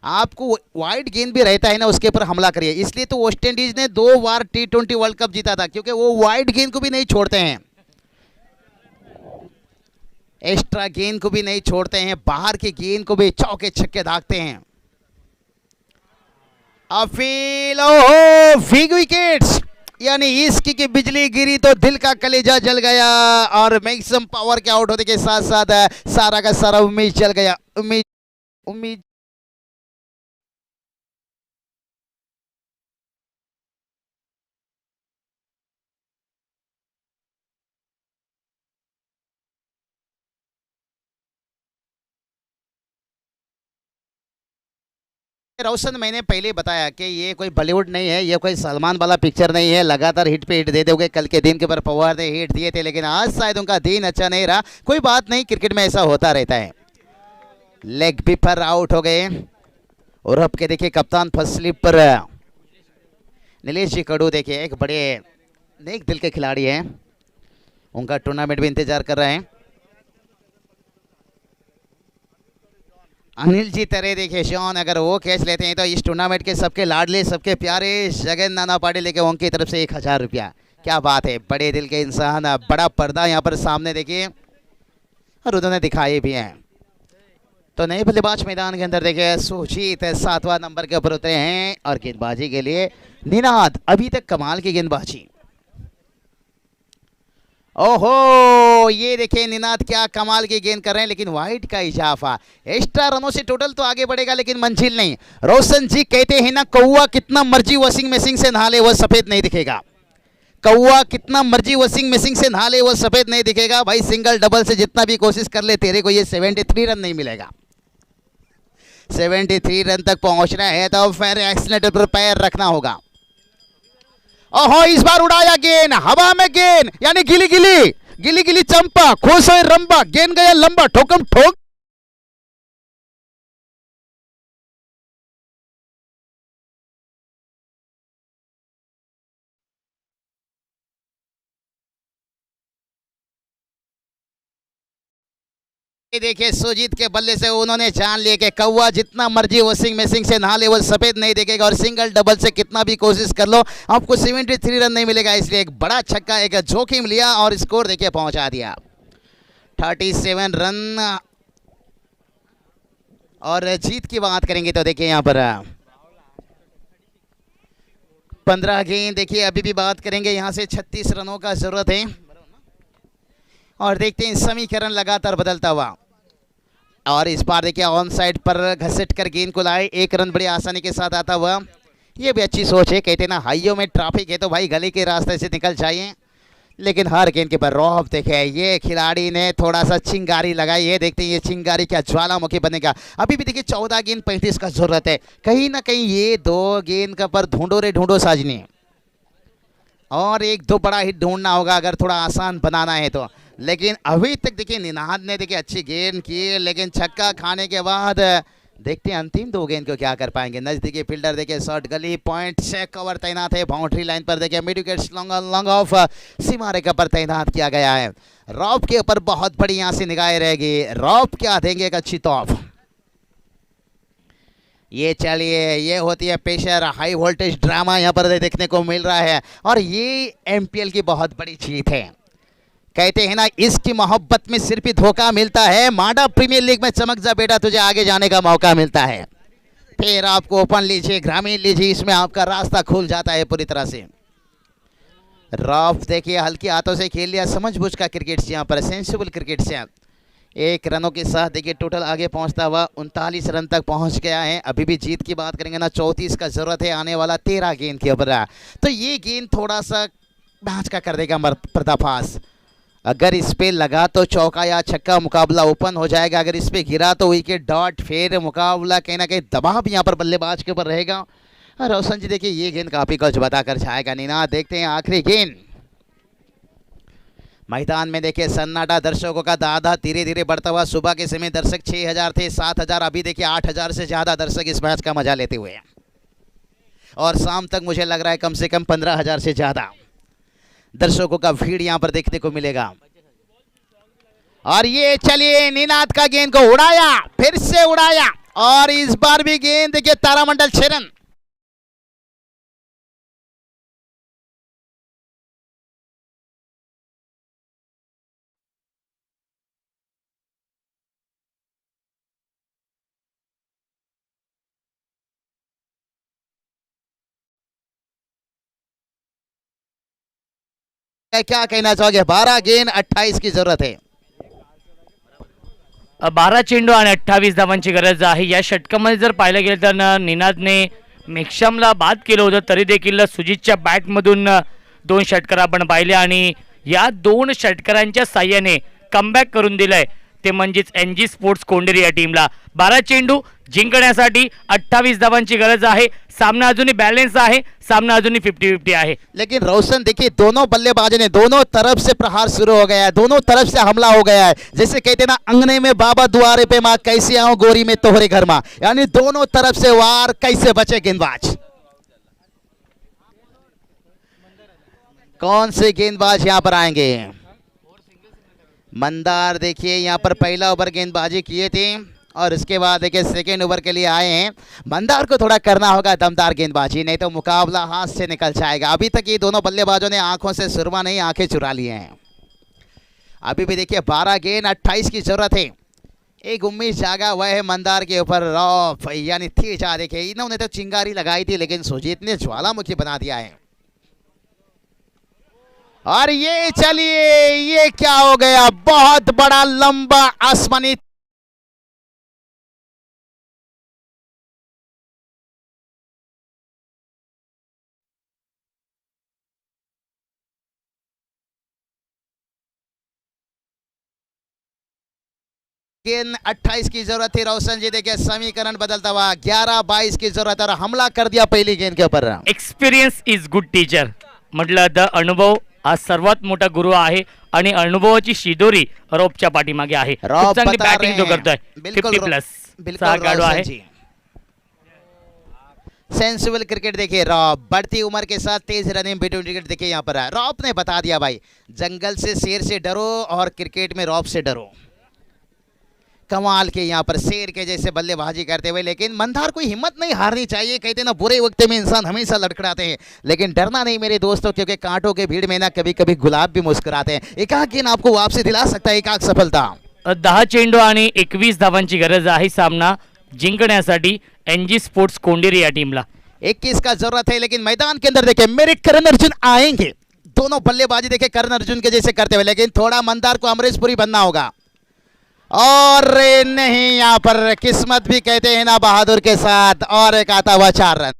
आपको वाइड गेंद भी रहता है ना, उसके ऊपर हमला करिए। इसलिए तो वेस्ट इंडीज ने 2 बार T20 वर्ल्ड कप जीता था, क्योंकि वो वाइड गेंद को भी नहीं छोड़ते हैं, एक्स्ट्रा गेंद को भी नहीं छोड़ते हैं, बाहर की गेंद को भी चौके छक्के दागते हैं। अफील बिग विकेट्स, यानी इसकी की बिजली गिरी तो दिल का कलेजा जल गया और मैक्सिमम पावर के आउट होने के साथ साथ सारा का सारा उम्मीद चल गया। उम्मीद रोशन, मैंने पहले बताया कि ये कोई बॉलीवुड नहीं है, ये कोई सलमान वाला पिक्चर नहीं है। लगातार हिट पे हिट दे दोगे। कल के दिन के ऊपर पवार ने हिट दिए थे, लेकिन आज शायद उनका दिन अच्छा नहीं रहा। कोई बात नहीं, क्रिकेट में ऐसा होता रहता है। लेग भी पर आउट हो गए। और अब के देखिए कप्तान फर्स्ट स्लिप पर नीलेश जी कडू, देखिए एक बड़े नेक दिल के खिलाड़ी हैं, उनका टूर्नामेंट भी इंतजार कर रहे हैं। अनिल जी तरे देखिए शॉन, अगर वो कैच लेते हैं तो इस टूर्नामेंट के सबके लाडले सबके प्यारे जगन नाना पाटिल लेके उनकी तरफ से 1000 रुपया। क्या बात है, बड़े दिल के इंसान, बड़ा पर्दा यहाँ पर सामने देखिए और उन्होंने दिखाए भी हैं। तो नए बल्लेबाज मैदान के अंदर देखिए सुजीत 7वां नंबर के ऊपर उतरे हैं और गेंदबाजी के लिए निनाद, अभी तक कमाल की गेंदबाजी। ओहो, ये देखिए निनाद क्या कमाल की गेंद कर रहे हैं, लेकिन वाइड का इजाफा। एक्स्ट्रा रनों से टोटल तो आगे बढ़ेगा, लेकिन मंजिल नहीं। रोशन जी कहते हैं ना, कौवा कितना मर्जी वॉशिंग मशीन से नहा ले वो सफेद नहीं दिखेगा। कौवा कितना मर्जी वॉशिंग मशीन से नहा ले वो सफेद नहीं दिखेगा। भाई सिंगल डबल से जितना भी कोशिश कर ले, तेरे को ये 73 रन नहीं मिलेगा। 73 रन तक पहुंचना है तो फिर एक्सीलेंटर पर पैर रखना होगा। ओहो, इस बार उड़ाया गेंद, हवा में गेंद, यानी गिली गिली गिली गिली चंपा, खुश हुए रंबा, गेंद गया लंबा, ठोकम ठोक। देखिए सुजीत के बल्ले से उन्होंने जान लिया कि कौवा जितना मर्जी वॉशिंग मशीन से नहा ले वो सफेद नहीं दिखेगा, और सिंगल डबल से कितना भी कोशिश कर लो आपको 73 रन नहीं मिलेगा। इसलिए एक बड़ा छक्का, एक जोखिम लिया और स्कोर देखिए पहुंचा दिया 37 रन। और जीत की बात करेंगे तो देखिए यहाँ पर 15 गेंद, देखिए अभी भी बात करेंगे यहाँ से 36 रनों का जरूरत है। और देखते हैं समीकरण लगातार बदलता हुआ, और इस बार देखिए ऑन साइड पर घसीट कर गेंद को लाए, 1 रन बड़ी आसानी के साथ आता हुआ। ये भी अच्छी सोच है। कहते ना हाईवे में ट्रैफिक है तो भाई गली के रास्ते से निकल जाइए, लेकिन हर गेंद के पर रौब देखे ये खिलाड़ी ने थोड़ा सा चिंगारी लगाई है। देखते हैं ये चिंगारी क्या ज्वालामुखी बनेगा। अभी भी देखिए 14 गेंद 35 का जरूरत है। कहीं ना कहीं ये 2 गेंद का पर ढूंढो रे ढूंढो साजनी, और 1-2 बड़ा हिट ढूंढना होगा अगर थोड़ा आसान बनाना है तो। लेकिन अभी तक देखिए निनाद ने देखिए अच्छी गेंद की, लेकिन छक्का खाने के बाद देखते हैं अंतिम 2 गेंद को क्या कर पाएंगे। नजदीकी फील्डर देखिए शॉर्ट गली पॉइंट से कवर तैनात है। बाउंड्री लाइन पर देखिए मिड विकेट लॉन्ग ऑफ सीमा रेखा पर तैनात किया गया है। रॉब के ऊपर बहुत बड़ी यहाँ से निगाहें रहेगी। रॉब क्या देंगे एक अच्छी तोहफ। ये चलिए ये होती है पेशर हाई वोल्टेज ड्रामा यहाँ पर देखने को मिल रहा है, और ये MPL की बहुत बड़ी जीत है। कहते हैं ना इसकी मोहब्बत में सिर्फ ही धोखा मिलता है। माडा प्रीमियर लीग में चमक जा बेटा, तुझे आगे जाने का मौका मिलता है। फिर आपको ओपन लीजिए, ग्रामीण लीजिए, इसमें आपका रास्ता खुल जाता है पूरी तरह से। रॉफ देखिए हल्की हाथों से खेल लिया, समझबूझ का क्रिकेट से यहाँ पर सेंसिबल क्रिकेट से एक रनों के साथ देखिए टोटल आगे पहुंचता हुआ 39 रन तक पहुंच गया है। अभी भी जीत की बात करेंगे ना 34 का जरूरत है आने वाला 13 गेंद के ऊपर। तो ये गेंद थोड़ा सा मैच का कर देगा पर्दाफाश। अगर इस पे लगा तो चौका या छक्का, मुकाबला ओपन हो जाएगा। अगर इस पे गिरा तो विकेट डॉट, फिर मुकाबला कहीं ना कहीं दबाव यहाँ पर बल्लेबाज के ऊपर रहेगा। रोशन जी देखिए ये गेंद काफी कुछ बताकर जाएगा। निनाद देखते हैं आखिरी गेंद। मैदान में देखिए सन्नाटा दर्शकों का दादा धीरे धीरे बढ़ता हुआ। सुबह के समय दर्शक 6000 थे, 7000, अभी देखिए 8000 से ज्यादा दर्शक इस मैच का मजा लेते हुए हैं। और शाम तक मुझे लग रहा है कम से कम 15000 से ज्यादा दर्शकों का भीड़ यहां पर देखने को मिलेगा। और ये चलिए निनाद का गेंद को उड़ाया, फिर से उड़ाया, और इस बार भी गेंद देखिए तारामंडल 6 रन। क्या कहना चाहोगे? 12 गेंद 28 की जरूरत है। 12 चेंडू आणि 28 धावांची गरज आहे. या षटकामध्ये जर पाहायला गेलं तर निनादने मेक्षामला बाद केलं होतं, तरी देखील सुजितच्या बॅटमधून 2 षटकार आपण पाहिले आणि या 2 षटकारांच्या साह्याने कमबॅक करून दिलंय, ते म्हणजेच एनजी स्पोर्ट्स कोंडेरी या टीमला. 12 चेंडू जिंकण्यासाठी 28 धावांची गरज आहे. सामना अजूनही बॅलेन्स आहे, सामना अजूनही 50-50 आहे. लेकिन रोशन देखिए दोनों बल्लेबाजों ने दोनों तरफ से प्रहार शुरू हो गया है, दोनों तरफ से हमला हो गया है। जैसे कहते ना अंगने में बाबा दुआरे पे माँ, कैसे आऊं गोरी में तोहरे घर माँ, यानी दोनों तरफ से वार। कैसे बचे गेंदबाज? कौन से गेंदबाज यहां पर आएंगे? मंदार देखिए यहां पर पहला ओवर गेंदबाजी किए थे और उसके बाद देखिए सेकेंड ओवर के लिए आए हैं। मंदार को थोड़ा करना होगा दमदार गेंदबाजी, नहीं तो मुकाबला हाथ से निकल जाएगा। अभी तक ये दोनों बल्लेबाजों ने आंखों से सुरमा नहीं, आंखें चुरा लिए हैं। अभी भी देखिए 12 गेंद 28 की जरूरत है। एक उम्मीद जागा हुआ है मंदार के ऊपर। रॉफ यानी तेजा देखिए इन्होंने तो चिंगारी लगाई थी, लेकिन सुजीत ने ज्वालामुखी बना दिया है। और ये चलिए ये क्या हो गया? बहुत बड़ा लंबा आसमानी गेंद 28 की जरूरत थी। रोशन जी देखिए समीकरण बदलता हुआ 11-22 की जरूरत और हमला कर दिया पहली गेंद के ऊपर। एक्सपिरियन्स इज गुड टीचर म्हटलं तर अनुभव हा सर्वात मोठा गुरु आहे आणि अनुभवाची शिदोरी रॉबच्या पाठीमागे आहे. खूप चांगली बॅटिंग तो करतोय. 50+ सहा खेळाडू आहे. सेंसिबल क्रिकेट देखिए रॉब बढ़ती उम्र के साथ तेज रनिंग बिटवीन विकेट देखिए यहाँ पर रॉब ने बता दिया भाई, जंगल से शेर से डरो और क्रिकेट में रॉब से डरो। कमाल के यहाँ पर शेर के जैसे बल्लेबाजी करते हुए, लेकिन मंदार को हिम्मत नहीं हारनी चाहिए। कहते ना बुरे वक्त में इंसान हमेशा लड़खड़ाते हैं, लेकिन डरना नहीं मेरे दोस्तों, क्योंकि कांटों के भीड़ में ना कभी कभी गुलाब भी मुस्कुराते हैं। एकाक गेंद आपको वापसी दिला सकता है, एकाक सफलता। 10 चेंडू आणि 21 धावांची गरज आहे सामना जिंकण्यासाठी एनजी स्पोर्ट्स कोंडेरी या टीमला. 21 का जरूरत है, लेकिन मैदान के अंदर देखे मेरे करण अर्जुन आएंगे। दोनों बल्लेबाजी देखे करण अर्जुन के जैसे करते हुए, लेकिन थोड़ा मंदार को अमरीशपुरी बनना होगा। और नहीं यहाँ पर किस्मत भी कहते हैं ना बहादुर के साथ, और एक आता हुआ 4 रन।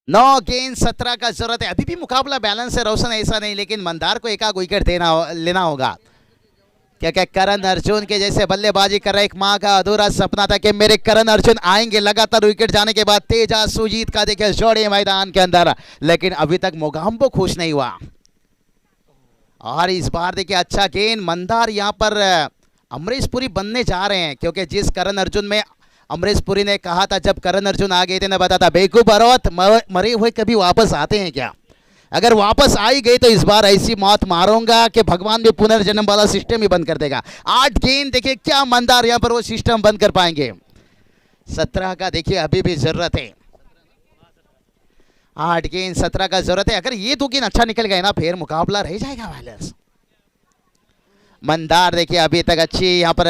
नौ गेंद 17 का जरूरत है। अभी भी मुकाबला बैलेंस है रोशन, ऐसा नहीं, लेकिन मंदार को एकाक विकेट लेना होगा, क्योंकि करण अर्जुन के जैसे बल्लेबाजी कर रहा है। एक माँ का अधूरा सपना था कि मेरे करण अर्जुन आएंगे। लगातार विकेट जाने के बाद तेजा सुजीत का देखिए जोड़े मैदान के अंदर, लेकिन अभी तक मोगाम्बो खुश नहीं हुआ। और इस बार देखिए अच्छा गेंद मंदार यहाँ पर अमरीशपुरी बनने जा रहे हैं, क्योंकि जिस करण अर्जुन में अमरीशपुरी ने कहा था जब करण अर्जुन आ गए थे ना, बताता बेवकूफ औरत मरे हुए कभी वापस आते हैं क्या? अगर वापस आई गई तो इस बार ऐसी मौत मारूंगा कि भगवान भी पुनर्जन्म वाला सिस्टम ही बंद कर देगा। 8 गेंद देखिए क्या मंदार यहाँ पर वो सिस्टम बंद कर पाएंगे? 17 का देखिए अभी भी जरूरत है। 8 गेंद 17 का जरूरत है। अगर ये 2 गेंद अच्छा निकल गए ना, फिर मुकाबला रह जाएगा वायलेंस। मंदार देखिए अभी तक अच्छी यहाँ पर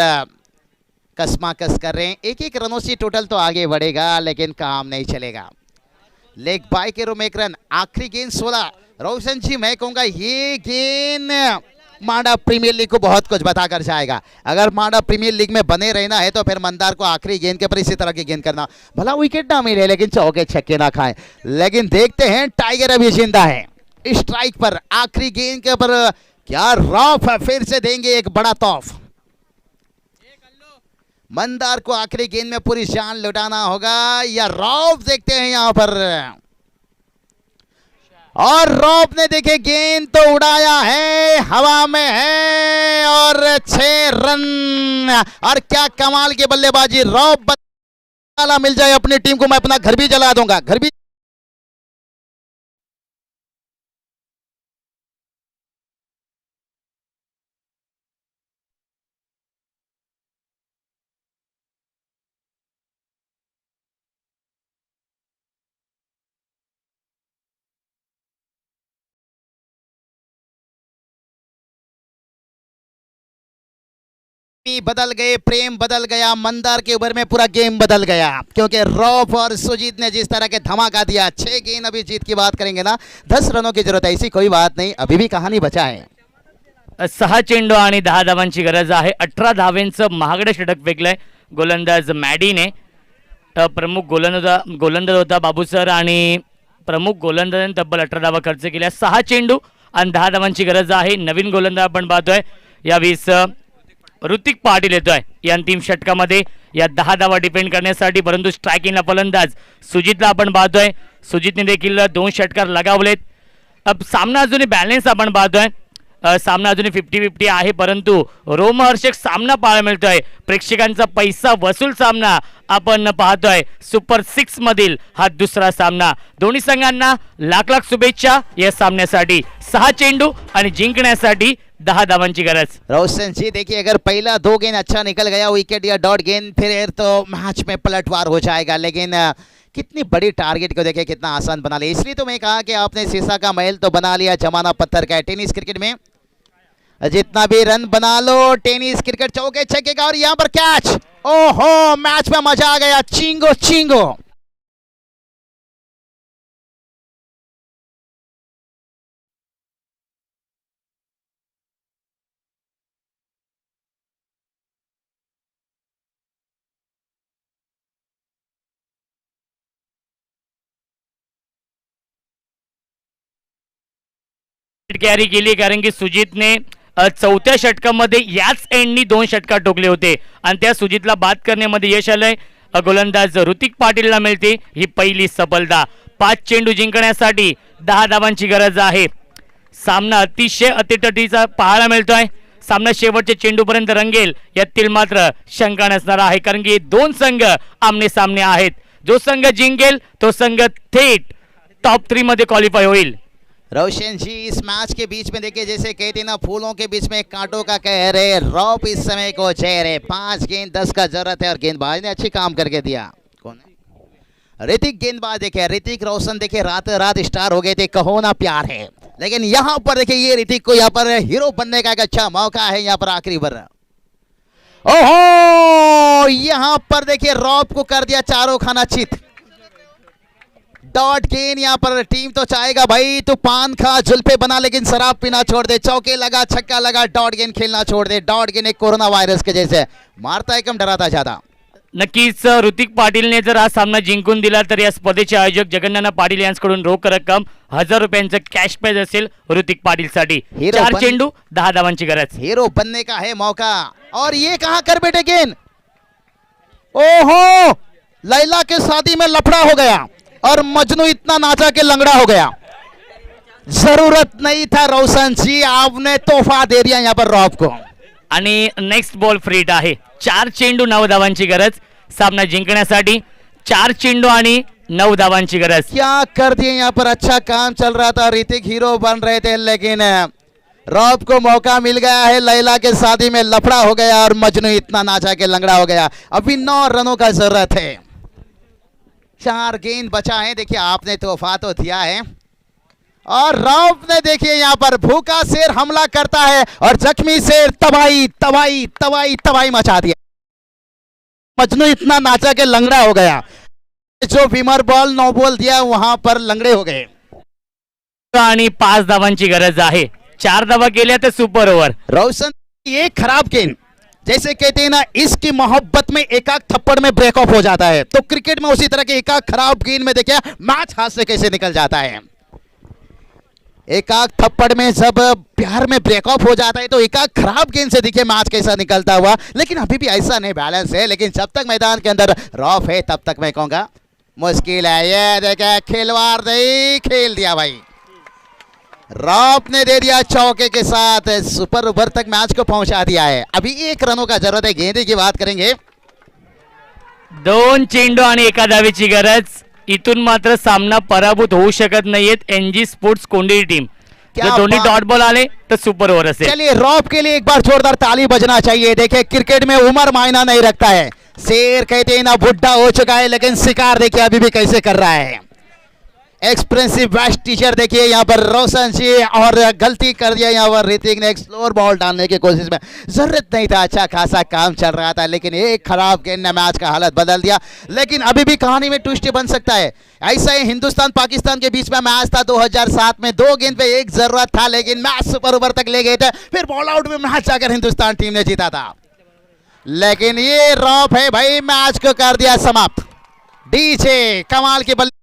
कसमाकस कर रहे हैं, एक एक रनों से टोटल तो आगे बढ़ेगा लेकिन काम नहीं चलेगा। लेग बाय के रूम एक रन, आखिरी गेंद 16। रोशन जी मैं कहूंगा ये गेंद मांडा प्रीमियर लीग को बहुत कुछ बता कर जाएगा। अगर मांडा प्रीमियर लीग में बने रहना है तो फिर मंदार को आखिरी गेंद के पर इसी तरह की गेंद करना, भला विकेट ना मिले लेकिन चौके छक्के ना खाए। लेकिन देखते हैं टाइगर अभी जिंदा है। स्ट्राइक पर आखिरी गेंद के पर क्या रॉफ फिर से देंगे एक बड़ा तोहफ। मंदार को आखिरी गेंद में पूरी जान लुटाना होगा या रॉफ देखते हैं यहां पर। और रॉफ ने देखे गेंद तो उड़ाया है, हवा में है और 6 रन। और क्या कमाल की बल्लेबाजी, रॉफ वाला मिल जाए अपनी टीम को मैं अपना घर भी जला दूंगा, घर भी। बदल गए, प्रेम बदल गया, मंदार के ओवर में पूरा गेम बदल गया क्योंकि रॉफ और सुजीत ने जिस तरह के धमाका दिया। 6 गेंद अभी जीत की बात करेंगे ना, 10 रनों की जरूरत है, ऐसी कोई बात नहीं, अभी भी कहानी बचा है। 6 चेंडू आणि 10 धावांची गरज आहे। 18 धावेंचं महागडं षटक फेकलंय गोलंदाज मॅडीने। प्रमुख गोलंदाज होता बाबू सर आणि प्रमुख गोलंदाजाने तब्बल 18 धावा खर्च केल्या। 6 चेंडू आणि 10 धावांची गरज आहे। नवीन गोलंदाज आपण पाहतोय यावेळेस ऋतिक पाटील येतोय या अंतिम षटकामध्ये या 10 धावा डिपेंड करण्यासाठी, परंतु स्ट्रायकिंगला फलंदाज सुजितला आपण पाहतोय। सुजितने देखील 2 षटकार लगावलेत। अब सामना अजूनही बॅलन्स आपण पाहतोय, सामना अजूनही 50-50 आहे, परंतु रोमहर्षक सामना पाहायला मिळतोय। प्रेक्षकांचा पैसा वसूल सामना आपण पाहतोय। सुपर 6 मधील हा दुसरा सामना। दोन्ही संघांना लाख लाख शुभेच्छा या सामन्यासाठी। 6 चेंडू आणि जिंकण्यासाठी 10 धावांची गरज। रोशन जी देखिए अगर पहला 2 गेंद अच्छा निकल गया, विकेट या डॉट गेंद, फिर तो मैच में पलटवार हो जाएगा। लेकिन कितनी बड़ी टारगेट को देखिए कितना आसान बना लिया। इसलिए तो मैं कहा कि आपने शीशा का महल तो बना लिया, जमाना पत्थर का है। टेनिस क्रिकेट में जितना भी रन बना लो, टेनिस क्रिकेट चौके छक्के का, और यहाँ पर कैच। ओहो, मैच में मजा आ गया, चिंगो चिंगो। कॅरी केली कारण की सुजितने 4थ्या षटकामध्ये याच एंडनी 2 षटकार ठोकले होते आणि त्या सुजितला बाद करण्यामध्ये यश आलंय। गोलंदाज ऋतिक पाटीलला मिळते ही पहिली सफलता। 5 चेंडू जिंकण्यासाठी 10 धावांची गरज आहे। सामना अतिशय अतिटटीचा पाहायला मिळतोय। सामना शेवटच्या चेंडूपर्यंत रंगेल यातील मात्र शंका नसणार आहे, कारण की 2 संघ आमने सामने आहेत। जो संघ जिंकेल तो संघ थेट टॉप 3 मध्ये क्वालिफाय होईल। रोशन जी इस मैच के बीच में देखिए जैसे कहते ना फूलों के बीच में कांटों का कहर है, रॉफ इस समय को चेहरे। 5 गेंद 10 का जरूरत है और गेंदबाज ने अच्छी काम करके दिया। कौन है? ऋतिक गेंदबाज देखे, ऋतिक रोशन देखे रात रात स्टार हो गए थे, कहो ना प्यार है। लेकिन यहाँ पर देखिए ये ऋतिक को यहाँ पर हीरो बनने का एक अच्छा मौका है। यहाँ पर आखिरी ओवर, ओहो, यहाँ पर देखिए रॉफ को कर दिया चारों खाना चित। डॉट गेंद, यहाँ पर टीम तो चाहेगा भाई तू पान खा जुल्फे बना लेकिन शराब पीना छोड़ दे। चौके लगा, छक्का लगा, डॉट गेंद खेलना छोड़ दे। डॉट गेंद एक कोरोना वायरस के जैसे मारता है कम, डराता ज्यादा। नक्कीच ऋतिक पाटीलने जर हा सामना जिंकून दिला तर या स्पर्धेचे आयोजक जगन्नाथ पाटील यांच्याकडून रोख रक्कम 1000 रुपयांचं कॅश प्राइज असेल ऋतिक पाटीलसाठी। 4 चेंडू 10 धावांची गरज। हीरो बनने का है मौका। और ये कहां कर बैठे गेंद, ओहो, लैला के शादी में लफड़ा हो गया और मजनू इतना नाचा के लंगड़ा हो गया। जरूरत नहीं था रोशन जी, आपने तोहफा दे दिया यहाँ पर रॉफ को। आणि नेक्स्ट बॉल फ्रीट आहे। 4 चेंडू 9 धावांची गरज सामना जिंकण्यासाठी। 4 चेंडू आणि 9 धावांची गरज। क्या कर दिए यहाँ पर, अच्छा काम चल रहा था, ऋतिक हीरो बन रहे थे, लेकिन रॉफ को मौका मिल गया है। लैला के शादी में लफड़ा हो गया और मजनू इतना नाचा के लंगड़ा हो गया। अभी 9 रनों का जरूरत है, 4 गेंद बचा है। देखिए आपने तोहफा तो दिया है और रॉफ ने देखिए यहाँ पर भूखा शेर हमला करता है और जख्मी शेर तबाही तबाही तबाही तबाही मचा दिया। मजनू इतना नाचा के लंगड़ा हो गया, जो विमर बॉल नो बॉल दिया वहां पर लंगड़े हो गए। आणि 5 धावांची गरज आहे, 4 धावा केल्या तर सुपर ओव्हर। रोशन ये खराब गेंद, जैसे कहते हैं ना इसकी मोहब्बत में एक आध थप्पड़ में ब्रेक ऑफ हो जाता है, तो क्रिकेट में उसी तरह के एक आध खराब गेंद में देखिए मैच हाथ से कैसे निकल जाता है। एक आध थप्पड़ में जब प्यार में ब्रेक ऑफ हो जाता है तो एक आध खराब गेंद से देखिए मैच कैसा निकलता हुआ, लेकिन अभी भी ऐसा नहीं, बैलेंस है। लेकिन जब तक मैदान के अंदर रॉफ है तब तक मैं कहूंगा मुश्किल है। ये देखिए खिलवाड़ नहीं खेल दिया भाई, रॉफ ने दे दिया चौके के साथ, सुपर ओवर तक मैच को पहुंचा दिया है। अभी 1 रनों का जरूरत है, गेंदे की बात करेंगे। 2 चेंडू आणि 1 धावेची गरज। इथून मात्र सामना पराभूत होऊ शकत नाहीयेत एनजी स्पोर्ट्स कोंडी टीम। क्या जर दोन्ही बात- डॉट बॉल आले तर सुपर ओव्हर असेल। चलिए रॉफ के लिए एक बार जोरदार ताली बजना चाहिए। देखिए क्रिकेट में उम्र मायना नहीं रखता है, शेर कहते हैं ना बुढ़ा हो चुका है, लेकिन शिकार देखिए अभी भी कैसे कर रहा है। एक्सप्रेसिव बेस्ट टीचर देखिए यहाँ पर रोशन जी, और गलती कर दिया यहाँ पर ऋतिक ने एक स्लोअर बॉल डालने की कोशिश में, जरूरत नहीं था, अच्छा खासा काम चल रहा था, लेकिन एक खराब गेंद ने मैच का हालत बदल दिया। लेकिन अभी भी कहानी में ट्विस्ट बन सकता है। ऐसा ही हिंदुस्तान पाकिस्तान के बीच में मैच था 2007 में, 2 गेंद पे 1 जरूरत था, लेकिन मैच सुपर ओवर तक ले गए थे, फिर बॉल आउट में मैच जाकर हिंदुस्तान टीम ने जीता था। लेकिन ये रॉफ है भाई, मैच को कर दिया समाप्त। डीजे कमाल की बल्ले